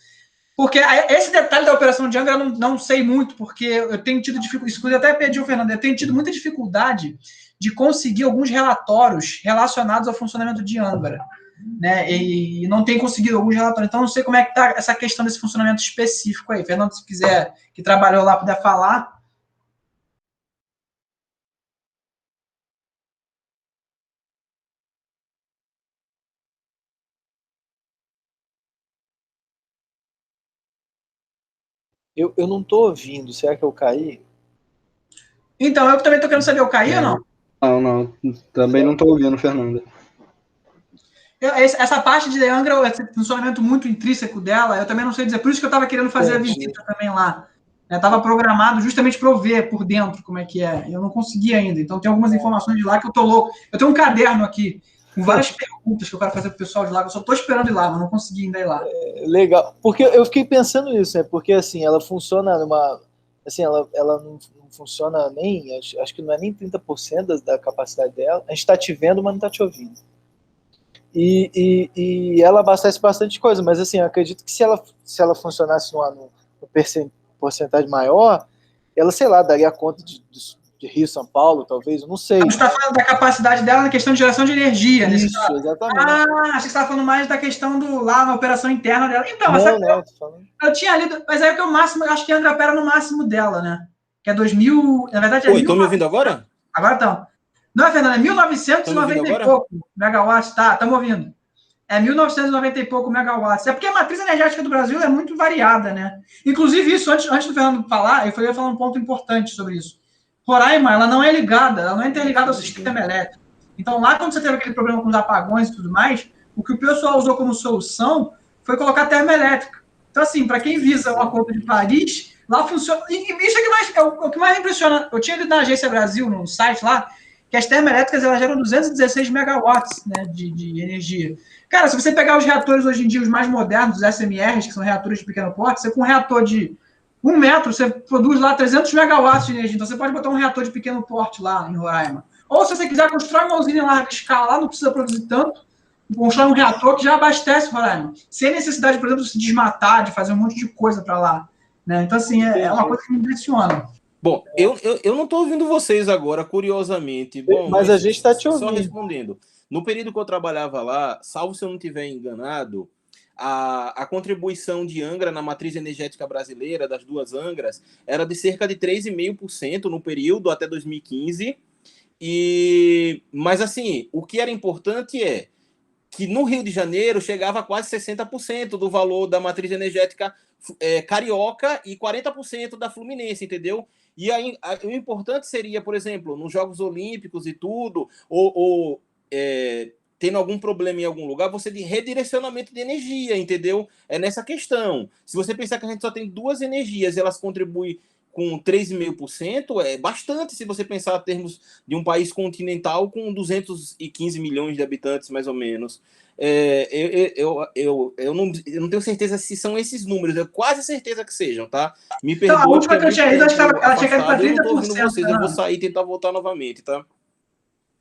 Porque esse detalhe da operação de Angra eu não sei muito, porque eu tenho tido dificuldade, eu até pedi ao Fernando, eu tenho tido muita dificuldade de conseguir alguns relatórios relacionados ao funcionamento de Angra, né? E não tenho conseguido alguns relatórios, então não sei como é que está essa questão desse funcionamento específico aí. Fernando, se quiser, que trabalhou lá, puder falar. Eu não estou ouvindo, será que eu caí? Então, eu também estou querendo saber, eu caí ou não? Não, também não estou ouvindo, Fernanda. Essa parte de Angra, esse funcionamento muito intrínseco dela, eu também não sei dizer. Por isso que eu estava querendo fazer a visita também lá. Estava programado justamente para eu ver por dentro como é que é. Eu não consegui ainda. Então, tem algumas informações de lá que eu estou louco. Eu tenho um caderno aqui com várias perguntas que eu quero fazer para o pessoal de lá. Eu só estou esperando ir lá, mas não consegui ainda ir lá. Legal. Porque eu fiquei pensando nisso, né? Porque, assim, ela funciona numa... Assim, ela não funciona nem... Acho que não é nem 30% da capacidade dela. A gente está te vendo, mas não está te ouvindo. E ela abastece bastante coisa, mas assim, eu acredito que se ela funcionasse numa porcentagem maior, ela, sei lá, daria conta de Rio, São Paulo, talvez, eu não sei. Você está falando da capacidade dela na questão de geração de energia, né? Isso, exatamente. Achei que você estava falando mais da questão lá na operação interna dela. Então, eu tinha lido, mas aí é que o máximo, eu acho que a Angra opera no máximo dela, né? Que é 2000, na verdade é... Oi, estão me ouvindo agora? Agora estão. Não, Fernando, é 1990 e pouco megawatts, tá? Estamos ouvindo. É 1990 e pouco megawatts. É porque a matriz energética do Brasil é muito variada, né? Inclusive, isso, antes do Fernando falar, eu ia falar um ponto importante sobre isso. Roraima, ela não é ligada, ela não é interligada ao sistema elétrico. Então, lá, quando você teve aquele problema com os apagões e tudo mais, o que o pessoal usou como solução foi colocar termoelétrica. Então, assim, para quem visa o Acordo de Paris, lá funciona... E isso é o que mais impressiona. Eu tinha lido na Agência Brasil, no site lá, que as termoelétricas elas geram 216 megawatts, né, de energia. Cara, se você pegar os reatores hoje em dia, os mais modernos, os SMRs, que são reatores de pequeno porte, você com um reator de 1 metro, você produz lá 300 megawatts de energia. Então, você pode botar um reator de pequeno porte lá em Roraima. Ou, se você quiser construir uma usina em larga escala lá, não precisa produzir tanto, construir um reator que já abastece Roraima. Sem necessidade, por exemplo, de se desmatar, de fazer um monte de coisa para lá. Né? Então, assim, é uma coisa que me impressiona. Bom, eu não estou ouvindo vocês agora, curiosamente. Bom, mas a gente está te ouvindo. Só respondendo. No período que eu trabalhava lá, salvo se eu não estiver enganado, a contribuição de Angra na matriz energética brasileira, das duas Angras, era de cerca de 3,5% no período até 2015. Mas, assim, o que era importante é que no Rio de Janeiro chegava a quase 60% do valor da matriz energética carioca e 40% da Fluminense, entendeu? E aí, o importante seria, por exemplo, nos Jogos Olímpicos e tudo, ou tendo algum problema em algum lugar, você de redirecionamento de energia, entendeu? É nessa questão. Se você pensar que a gente só tem duas energias e elas contribuem com 3,5%, é bastante se você pensar em termos de um país continental com 215 milhões de habitantes, mais ou menos. Eu não tenho certeza se são esses números, eu quase certeza que sejam, tá? Me perdoe. Então, a última que eu tinha ido, acho que ela tinha caído para 30%. Eu não tô ouvindo vocês, eu vou sair e tentar voltar novamente, tá?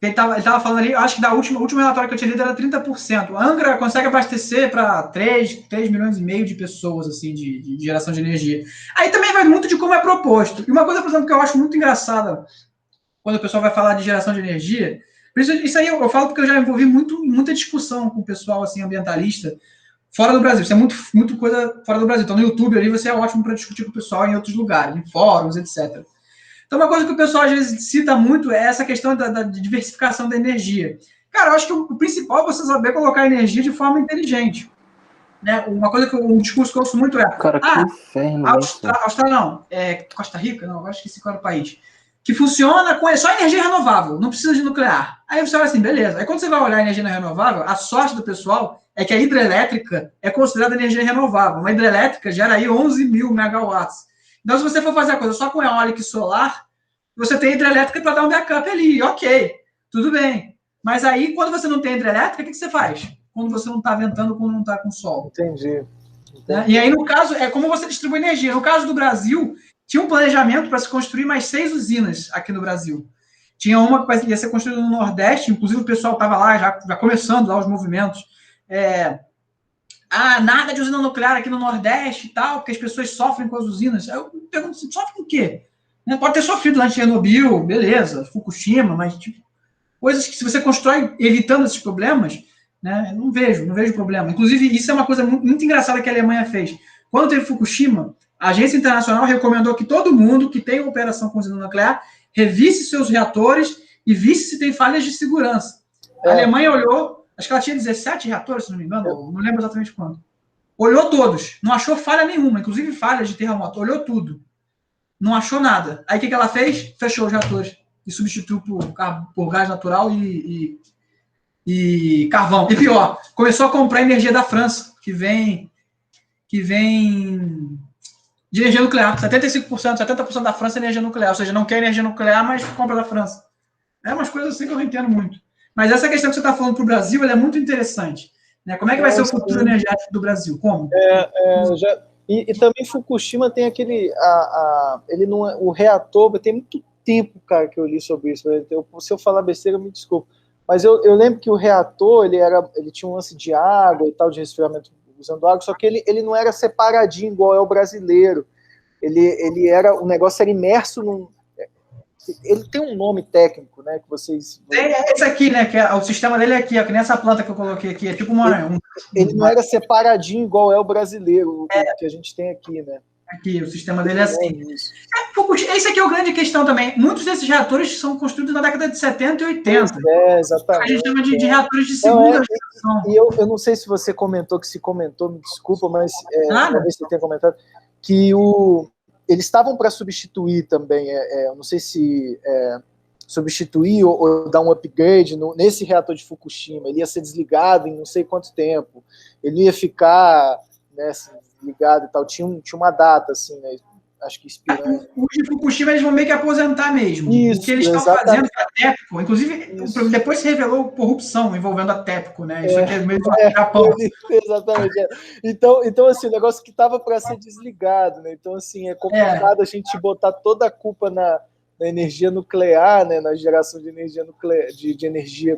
Ele estava falando ali, acho que da último relatório que eu tinha lido era 30%. A Angra consegue abastecer para 3 milhões e meio de pessoas, assim, de geração de energia. Aí também vai muito de como é proposto. E uma coisa, por exemplo, que eu acho muito engraçada, quando o pessoal vai falar de geração de energia, Por isso aí eu falo porque eu já envolvi muita discussão com o pessoal assim, ambientalista fora do Brasil. Isso é muito coisa fora do Brasil. Então, no YouTube ali você é ótimo para discutir com o pessoal em outros lugares, em fóruns, etc. Então, uma coisa que o pessoal às vezes cita muito é essa questão da diversificação da energia. Cara, eu acho que o principal é você saber colocar energia de forma inteligente. Né? Uma coisa que um discurso que eu ouço muito é: Cara, que inferno Austrália não, Costa Rica, não, acho que esse qual é o país, que funciona com só energia renovável, não precisa de nuclear. Aí você olha assim, beleza. Aí quando você vai olhar a energia renovável, a sorte do pessoal é que a hidrelétrica é considerada energia renovável. Uma hidrelétrica gera aí 11 mil megawatts. Então, se você for fazer a coisa só com eólica e solar, você tem hidrelétrica para dar um backup ali, ok, tudo bem. Mas aí, quando você não tem hidrelétrica, o que você faz? Quando você não está ventando, quando não está com sol. Entendi. Né? E aí, no caso, é como você distribui energia. No caso do Brasil, tinha um planejamento para se construir mais 6 usinas aqui no Brasil. Tinha uma que ia ser construída no Nordeste, inclusive o pessoal estava lá já começando lá os movimentos. Nada de usina nuclear aqui no Nordeste e tal, porque as pessoas sofrem com as usinas. Aí eu pergunto assim, sofre com o quê? Né? Pode ter sofrido lá em Chernobyl, beleza, Fukushima, mas tipo, coisas que se você constrói evitando esses problemas, né, eu não vejo problema. Inclusive, isso é uma coisa muito engraçada que a Alemanha fez. Quando teve Fukushima, a Agência Internacional recomendou que todo mundo que tem operação com usina nuclear revisse seus reatores e visse se tem falhas de segurança. A Alemanha olhou, acho que ela tinha 17 reatores, se não me engano, não lembro exatamente quando. Olhou todos, não achou falha nenhuma, inclusive falhas de terremoto, olhou tudo. Não achou nada. Aí o que ela fez? Fechou os reatores e substituiu por gás natural e carvão. E pior, começou a comprar energia da França, que vem de energia nuclear. 75%, 70% da França é energia nuclear. Ou seja, não quer energia nuclear, mas compra da França. É umas coisas assim que eu não entendo muito. Mas essa questão que você está falando para o Brasil, ela é muito interessante. Né? Como é que vai ser o futuro energético do Brasil? Como? E também Fukushima tem aquele... ele não o reator... Tem muito tempo, cara, que eu li sobre isso. Se eu falar besteira, me desculpa. Mas eu lembro que o reator, ele tinha um lance de água e tal, de resfriamento usando água, só que ele não era separadinho igual é o brasileiro. O negócio era imerso num... Ele tem um nome técnico, né, que vocês... Esse aqui, né, o sistema dele é aqui, ó, que nem essa planta que eu coloquei aqui, é tipo ele não era separadinho igual é o brasileiro, que a gente tem aqui, né? Aqui, o sistema dele é assim. Esse aqui é o grande questão também. Muitos desses reatores são construídos na década de 70 e 80. Exatamente. A gente chama de reatores de segunda geração. E eu não sei se você comentou, me desculpa, mas talvez você tenha comentado, que eles estavam para substituir também, eu não sei se substituir ou dar um upgrade nesse reator de Fukushima. Ele ia ser desligado em não sei quanto tempo. Ele ia ficar... né, ligado e tal, tinha uma data, assim, né, acho que inspirando. Os de Fukushima eles vão meio que aposentar mesmo. Isso, o que eles estão fazendo com a TEPCO, inclusive, depois se revelou corrupção envolvendo a TEPCO, né, isso aqui é meio do Japão. Exatamente. Então, assim, o negócio que estava para ser desligado, né, então, assim, é complicado a gente botar toda a culpa na energia nuclear, né, na geração de energia nuclear, de energia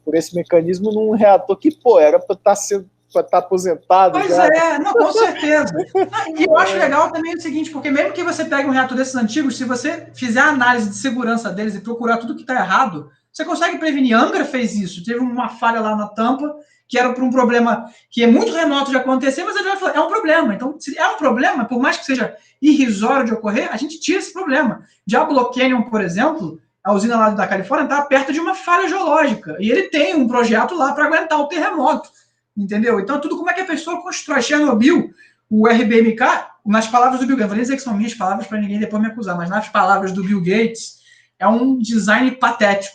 por esse mecanismo num reator que, era para estar aposentado. Pois já. Não, com certeza. E eu acho legal também o seguinte, porque mesmo que você pegue um reator desses antigos, se você fizer a análise de segurança deles e procurar tudo que está errado, você consegue prevenir. Angra fez isso, teve uma falha lá na tampa, que era por um problema que é muito remoto de acontecer, mas ele vai falar, é um problema. Então, se é um problema, por mais que seja irrisório de ocorrer, a gente tira esse problema. Diablo Canyon, por exemplo, a usina lá da Califórnia está perto de uma falha geológica, e ele tem um projeto lá para aguentar o terremoto. Entendeu? Então, tudo como é que a pessoa constrói. Chernobyl, o RBMK, nas palavras do Bill Gates, vou nem dizer que são minhas palavras para ninguém depois me acusar, mas nas palavras do Bill Gates, é um design patético.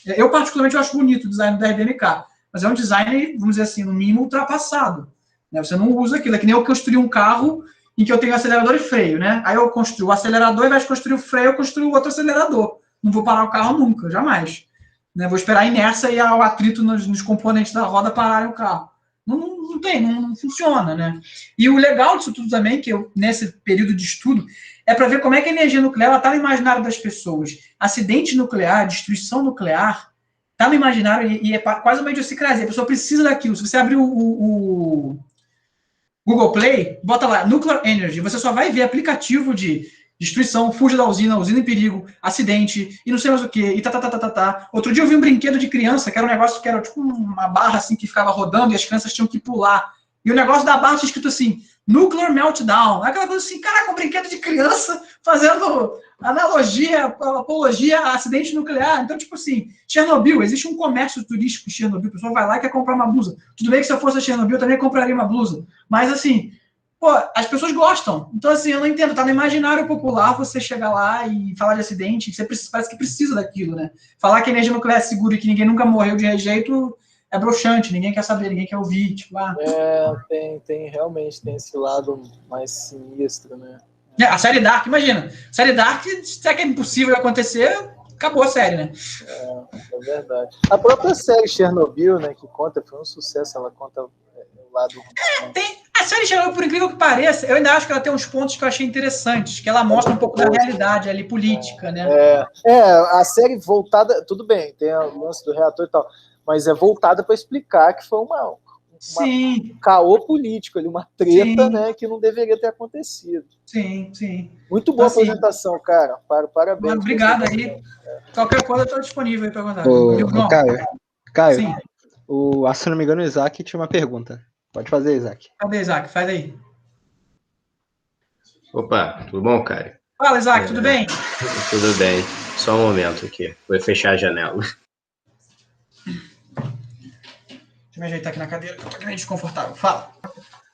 Eu, particularmente, acho bonito o design do RBMK, mas é um design, vamos dizer assim, no mínimo ultrapassado. Né? Você não usa aquilo, é que nem eu construir um carro em que eu tenho acelerador e freio, né? Aí eu construo o acelerador, ao invés de construir o freio, eu construo outro acelerador. Não vou parar o carro nunca, jamais. Né? Vou esperar a inércia e o atrito nos componentes da roda pararem o carro. Não funciona, né? E o legal disso tudo também, que eu, nesse período de estudo, é para ver como é que a energia nuclear está no imaginário das pessoas. Acidente nuclear, destruição nuclear, está no imaginário e é quase uma idiosincrasia. A pessoa precisa daquilo. Se você abrir o Google Play, bota lá, Nuclear Energy, você só vai ver aplicativo de destruição, fuja da usina em perigo, acidente, e não sei mais o que, e tá. Outro dia eu vi um brinquedo de criança, que era um negócio que era tipo uma barra assim que ficava rodando e as crianças tinham que pular. E o negócio da barra tinha escrito assim, Nuclear Meltdown. Aquela coisa assim, caraca, um brinquedo de criança fazendo analogia, apologia a acidente nuclear. Então, tipo assim, Chernobyl, existe um comércio turístico em Chernobyl, a pessoa vai lá e quer comprar uma blusa. Tudo bem que se eu fosse a Chernobyl, eu também compraria uma blusa. Mas, assim, pô, as pessoas gostam. Então, assim, eu não entendo. Tá no imaginário popular você chegar lá e falar de acidente, você parece que precisa daquilo, né? Falar que a energia nuclear é segura e que ninguém nunca morreu de jeito é broxante, ninguém quer saber, ninguém quer ouvir. Tipo, Realmente tem esse lado mais sinistro, né? A série Dark, imagina. A série Dark, será que é impossível acontecer? Acabou a série, né? É verdade. A própria série Chernobyl, né, que conta, foi um sucesso, ela conta o lado... A série Chernobyl, por incrível que pareça, eu ainda acho que ela tem uns pontos que eu achei interessantes, que ela mostra um pouco da realidade ali, política, né? A série voltada, tudo bem, tem o lance do reator e tal, mas é voltada para explicar que foi um caô político ali, uma treta, né, que não deveria ter acontecido. Sim. Muito boa apresentação, cara. Parabéns. Obrigado aí. Qualquer coisa eu estou disponível aí para contar. Caio, se não me engano, o Isaac tinha uma pergunta. Pode fazer, Isaac. Cadê, Isaac? Faz aí. Opa, tudo bom, Caio? Fala, Isaac, tudo bem? Tudo bem. Só um momento aqui. Vou fechar a janela. Deixa eu me ajeitar aqui na cadeira, que eu tô meio desconfortável. Fala.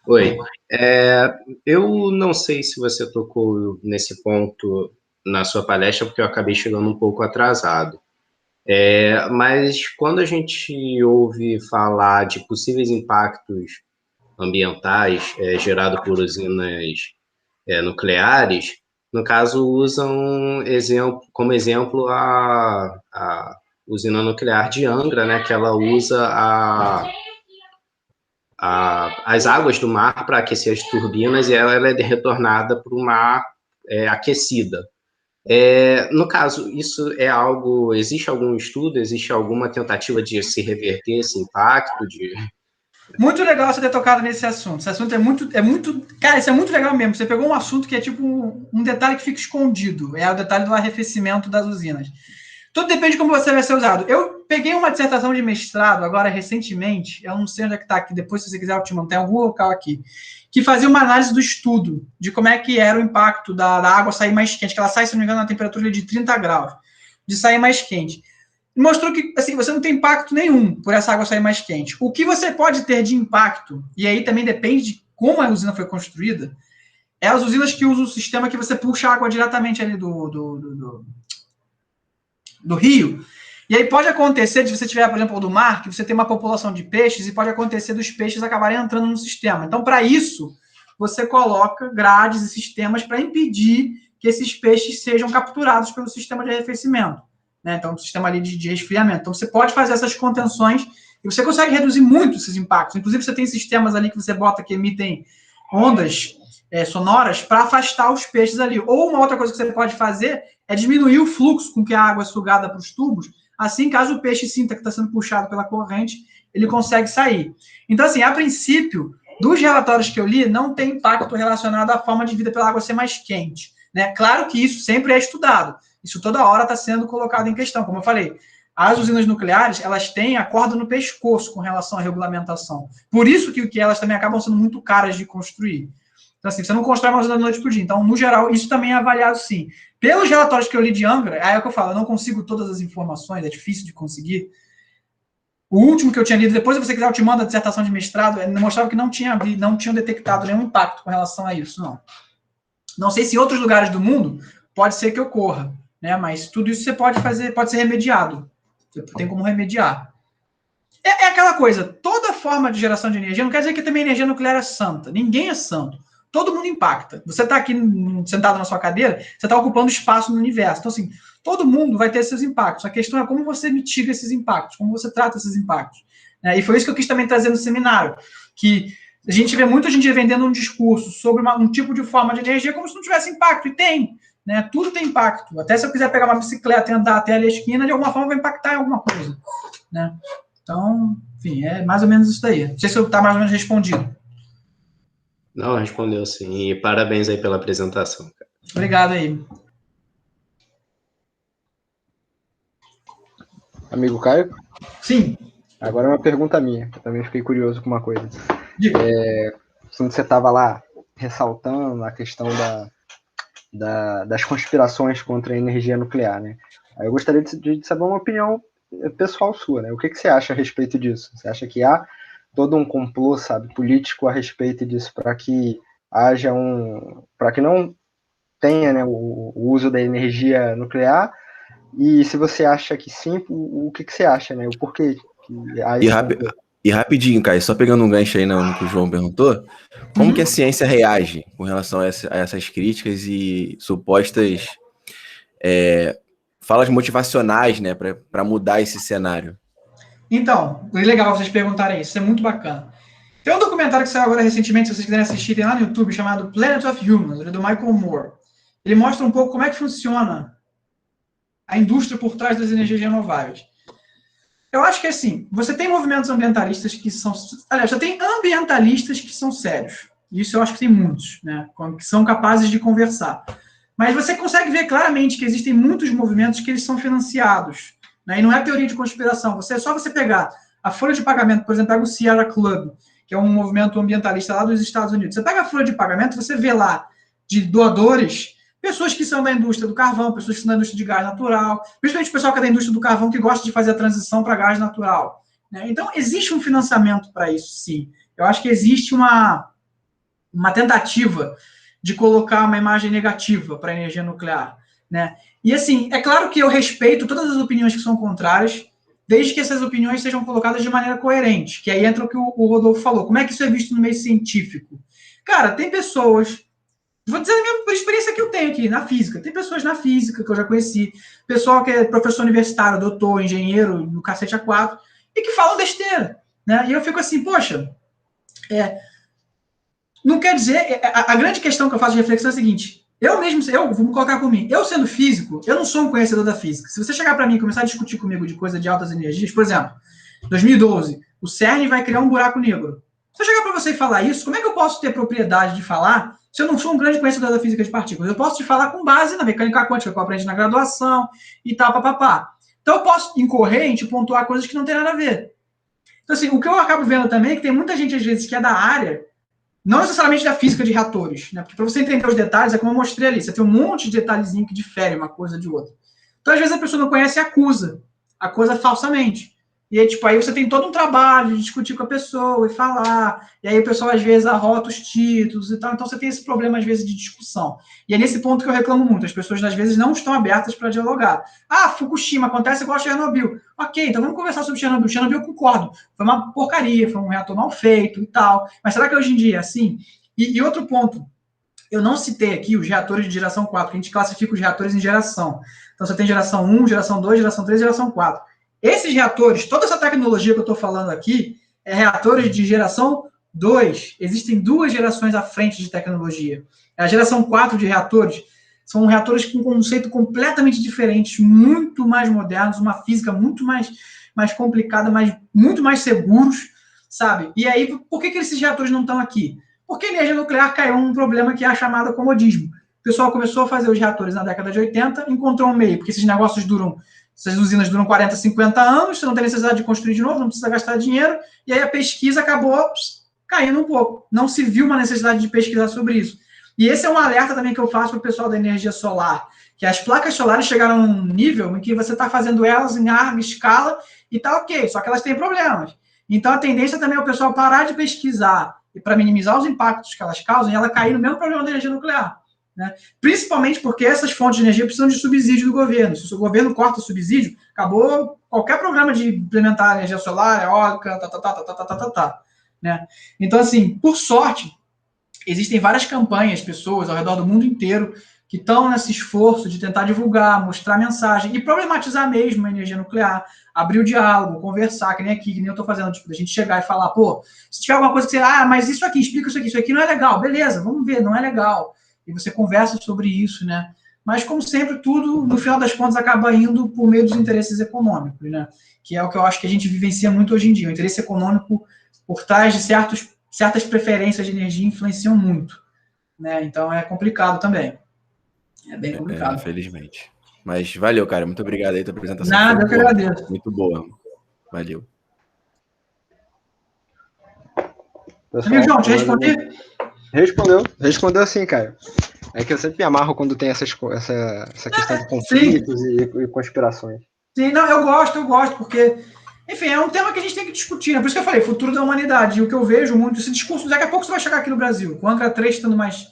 Oi. Eu não sei se você tocou nesse ponto na sua palestra, porque eu acabei chegando um pouco atrasado. Mas quando a gente ouve falar de possíveis impactos ambientais gerados por usinas nucleares, no caso, usam como exemplo a usina nuclear de Angra, né, que ela usa as águas do mar para aquecer as turbinas e ela é retornada para o mar aquecida. No caso, isso é algo... Existe algum estudo, existe alguma tentativa de se reverter esse impacto? Muito legal você ter tocado nesse assunto. Esse assunto é muito... Cara, isso é muito legal mesmo. Você pegou um assunto que é tipo um detalhe que fica escondido. É o detalhe do arrefecimento das usinas. Tudo depende de como você vai ser usado. Eu peguei uma dissertação de mestrado, agora recentemente, eu não sei onde é que está aqui, depois se você quiser eu te mando, tem algum local aqui, que fazia uma análise do estudo, de como é que era o impacto da água sair mais quente, que ela sai, se não me engano, na temperatura de 30 graus, de sair mais quente. E mostrou que assim, você não tem impacto nenhum por essa água sair mais quente. O que você pode ter de impacto, e aí também depende de como a usina foi construída, é as usinas que usam o sistema que você puxa água diretamente ali do rio, e aí pode acontecer, se você tiver, por exemplo, do mar, que você tem uma população de peixes, e pode acontecer dos peixes acabarem entrando no sistema. Então, para isso, você coloca grades e sistemas para impedir que esses peixes sejam capturados pelo sistema de arrefecimento, né? Então, um sistema ali de resfriamento. Então, você pode fazer essas contenções e você consegue reduzir muito esses impactos. Inclusive, você tem sistemas ali que você bota que emitem ondas sonoras para afastar os peixes ali. Ou uma outra coisa que você pode fazer é diminuir o fluxo com que a água é sugada para os tubos. Assim, caso o peixe sinta que está sendo puxado pela corrente, ele consegue sair. Então, assim, a princípio, dos relatórios que eu li, não tem impacto relacionado à forma de vida pela água ser mais quente, né? Claro que isso sempre é estudado. Isso toda hora está sendo colocado em questão. Como eu falei, as usinas nucleares, elas têm a corda no pescoço com relação à regulamentação. Por isso que elas também acabam sendo muito caras de construir. Então, assim, você não constrói uma usina da noite por dia. Então, no geral, isso também é avaliado, sim. Pelos relatórios que eu li de Angra, aí é o que eu falo, eu não consigo todas as informações, é difícil de conseguir. O último que eu tinha lido, depois, se você quiser, eu te mando a dissertação de mestrado, mostrava que não tinham detectado nenhum impacto com relação a isso, não. Não sei se em outros lugares do mundo pode ser que ocorra, né? Mas tudo isso você pode fazer, pode ser remediado. Você tem como remediar. É aquela coisa, toda forma de geração de energia, não quer dizer que também a energia nuclear é santa. Ninguém é santo. Todo mundo impacta. Você está aqui sentado na sua cadeira, você está ocupando espaço no universo. Então, assim, todo mundo vai ter seus impactos. A questão é como você mitiga esses impactos, como você trata esses impactos. E foi isso que eu quis também trazer no seminário, que a gente vê muita gente vendendo um discurso sobre um tipo de forma de energia como se não tivesse impacto, e tem. Né? Tudo tem impacto. Até se eu quiser pegar uma bicicleta e andar até ali a esquina, de alguma forma vai impactar em alguma coisa. Né? Então, enfim, é mais ou menos isso daí. Não sei se eu está mais ou menos respondido. Não, respondeu sim. E parabéns aí pela apresentação, cara. Obrigado aí. Amigo Caio? Sim. Agora é uma pergunta minha, eu também fiquei curioso com uma coisa. Diga. Quando você estava lá ressaltando a questão das conspirações contra a energia nuclear, né? Aí eu gostaria de saber uma opinião pessoal sua, né? O que você acha a respeito disso? Você acha que há todo um complô, sabe, político a respeito disso para que haja para que não tenha, né, o uso da energia nuclear? E se você acha que sim, o que você acha, né? O porquê que há esse complô? E rapidinho, Caio, só pegando um gancho aí no que o João perguntou, como que a ciência reage com relação a essas críticas e supostas falas motivacionais, né, para mudar esse cenário? Então, é legal vocês perguntarem isso, é muito bacana. Tem um documentário que saiu agora recentemente, se vocês quiserem assistir, tem lá no YouTube, chamado Planet of Humans, do Michael Moore. Ele mostra um pouco como é que funciona a indústria por trás das energias renováveis. Eu acho que, assim, você tem movimentos ambientalistas que são... Aliás, você tem ambientalistas que são sérios. Isso eu acho que tem muitos, né? Que são capazes de conversar. Mas você consegue ver claramente que existem muitos movimentos que eles são financiados, né? E não é teoria de conspiração. É só você pegar a folha de pagamento, por exemplo, pega o Sierra Club, que é um movimento ambientalista lá dos Estados Unidos. Você pega a folha de pagamento, você vê lá de doadores, pessoas que são da indústria do carvão, pessoas que são da indústria de gás natural, principalmente o pessoal que é da indústria do carvão que gosta de fazer a transição para gás natural, né? Então, existe um financiamento para isso, sim. Eu acho que existe uma tentativa de colocar uma imagem negativa para a energia nuclear, né? E, assim, é claro que eu respeito todas as opiniões que são contrárias, desde que essas opiniões sejam colocadas de maneira coerente, que aí entra o que o Rodolfo falou. Como é que isso é visto no meio científico? Cara, tem pessoas... Vou dizer a minha experiência que eu tenho aqui na física. Tem pessoas na física que eu já conheci, pessoal que é professor universitário, doutor, engenheiro, no cacete A4, e que falam besteira, né? E eu fico assim, poxa, não quer dizer... A grande questão que eu faço de reflexão é a seguinte: eu vou me colocar por mim, eu sendo físico, eu não sou um conhecedor da física. Se você chegar para mim e começar a discutir comigo de coisa de altas energias, por exemplo, 2012, o CERN vai criar um buraco negro. Se eu chegar para você e falar isso, como é que eu posso ter propriedade de falar se eu não sou um grande conhecedor da física de partículas? Eu posso te falar com base na mecânica quântica, que eu aprendi na graduação e tal, papapá. Então eu posso incorrer em te pontuar coisas que não tem nada a ver. Então, assim, o que eu acabo vendo também é que tem muita gente, às vezes, que é da área, não necessariamente da física de reatores, né? Porque para você entender os detalhes, é como eu mostrei ali, você tem um monte de detalhezinho que difere uma coisa de outra. Então, às vezes, a pessoa não conhece e acusa falsamente. E aí, tipo, aí você tem todo um trabalho de discutir com a pessoa e falar, e aí o pessoal, às vezes, arrota os títulos e tal, então você tem esse problema, às vezes, de discussão. E é nesse ponto que eu reclamo muito, as pessoas, às vezes, não estão abertas para dialogar. Ah, Fukushima, acontece igual a Chernobyl. Ok, então vamos conversar sobre Chernobyl. Chernobyl eu concordo, foi uma porcaria, foi um reator mal feito e tal, mas será que hoje em dia é assim? E outro ponto, eu não citei aqui os reatores de geração 4, que a gente classifica os reatores em geração. Então você tem geração 1, geração 2, geração 3 e geração 4. Esses reatores, toda essa tecnologia que eu estou falando aqui, é reatores de geração 2. Existem duas gerações à frente de tecnologia. A geração 4 de reatores são reatores com um conceito completamente diferente, muito mais modernos, uma física muito mais complicada, mas muito mais seguros, sabe? E aí, por que esses reatores não estão aqui? Porque a energia nuclear caiu num problema que é a chamada comodismo. O pessoal começou a fazer os reatores na década de 80, encontrou um meio, porque esses negócios essas usinas duram 40, 50 anos, você não tem necessidade de construir de novo, não precisa gastar dinheiro, e aí a pesquisa acabou caindo um pouco. Não se viu uma necessidade de pesquisar sobre isso. E esse é um alerta também que eu faço para o pessoal da energia solar, que as placas solares chegaram num nível em que você está fazendo elas em larga escala e tá ok, só que elas têm problemas. Então a tendência também é o pessoal parar de pesquisar e para minimizar os impactos que elas causam e ela cair no mesmo problema da energia nuclear. Né? Principalmente porque essas fontes de energia precisam de subsídio do governo. Se o governo corta o subsídio, acabou qualquer programa de implementar energia solar, eólica, né? Então, assim, por sorte, existem várias campanhas, pessoas ao redor do mundo inteiro que estão nesse esforço de tentar divulgar, mostrar mensagem e problematizar mesmo a energia nuclear, abrir o diálogo, conversar, que nem aqui, que nem eu estou fazendo, tipo, a gente chegar e falar, pô, se tiver alguma coisa que você, mas isso aqui, explica isso aqui não é legal, beleza, vamos ver, não é legal. E você conversa sobre isso, né? Mas, como sempre, tudo, no final das contas, acaba indo por meio dos interesses econômicos, né? Que é o que eu acho que a gente vivencia muito hoje em dia. O interesse econômico, por trás de certas preferências de energia, influenciam muito, né? Então, é complicado também. É bem complicado. Infelizmente. Mas valeu, cara. Muito obrigado aí pela apresentação. Nada, eu que agradeço. Muito boa. Valeu. Pessoal, Amigo João, te respondi? Respondeu sim, cara. É que eu sempre me amarro quando tem essa questão de conflitos e conspirações. Sim, não, eu gosto, porque, enfim, é um tema que a gente tem que discutir, né? Por isso que eu falei, futuro da humanidade. E o que eu vejo muito, esse discurso, daqui a pouco você vai chegar aqui no Brasil, com a Angra 3 estando mais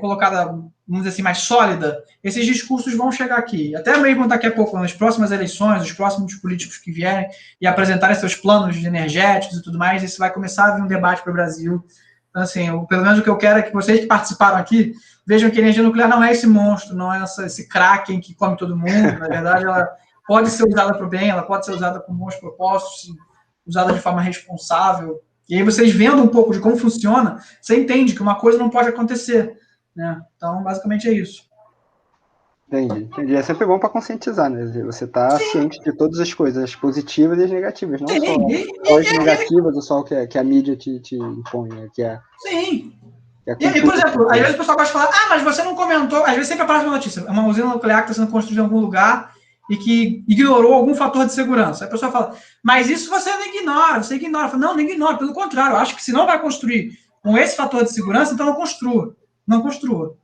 colocada, vamos dizer assim, mais sólida, esses discursos vão chegar aqui. Até mesmo daqui a pouco, nas próximas eleições, os próximos políticos que vierem e apresentarem seus planos energéticos e tudo mais, isso vai começar a vir um debate para o Brasil. Então, assim, pelo menos o que eu quero é que vocês que participaram aqui vejam que a energia nuclear não é esse monstro, não é esse kraken que come todo mundo. Na verdade, ela pode ser usada para o bem, ela pode ser usada com bons propósitos, usada de forma responsável. E aí vocês vendo um pouco de como funciona, você entende que uma coisa não pode acontecer, né? Então, basicamente é isso. Entendi. É sempre bom para conscientizar, né? Você tá ciente de todas as coisas, as positivas e as negativas, não só as negativas ou só o que a mídia te impõe, né? Sim. E aí, por exemplo, às vezes o pessoal gosta de falar, mas você não comentou, às vezes sempre aparece uma notícia, uma usina nuclear que está sendo construída em algum lugar e que ignorou algum fator de segurança. Aí a pessoa fala, mas isso você não ignora, você ignora. Eu falo, não ignoro, pelo contrário, eu acho que se não vai construir com esse fator de segurança, então não construa,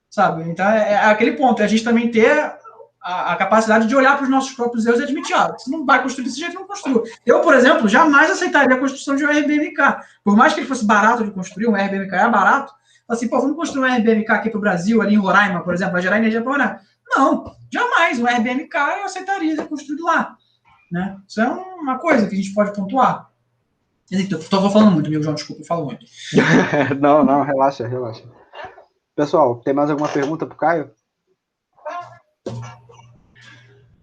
sabe? Então é aquele ponto, é a gente também ter a capacidade de olhar para os nossos próprios erros e admitir, se não vai construir desse jeito, não construa. Eu, por exemplo, jamais aceitaria a construção de um RBMK. Por mais que ele fosse barato de construir, um RBMK é barato, assim, vamos construir um RBMK aqui para o Brasil, ali em Roraima, por exemplo, vai gerar energia para Roraima. Não, jamais. Um RBMK eu aceitaria ser construído lá. Né? Isso é uma coisa que a gente pode pontuar. Estou falando muito, amigo João, desculpa, eu falo muito. Não, relaxa. Pessoal, tem mais alguma pergunta para o Caio?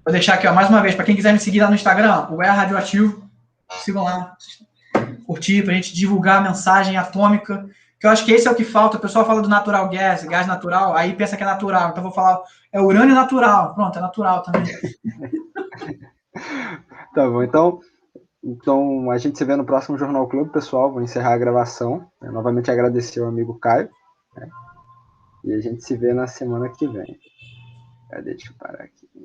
Vou deixar aqui, ó, mais uma vez, para quem quiser me seguir lá no Instagram, o Radioativo, sigam lá, curtir, para a gente divulgar a mensagem atômica, que eu acho que esse é o que falta. O pessoal fala do natural gas, gás natural, aí pensa que é natural, então vou falar, é urânio natural, pronto, é natural também. Tá bom, então a gente se vê no próximo Jornal Clube, pessoal, vou encerrar a gravação, novamente agradecer ao amigo Caio, né? E a gente se vê na semana que vem. Deixa eu parar aqui.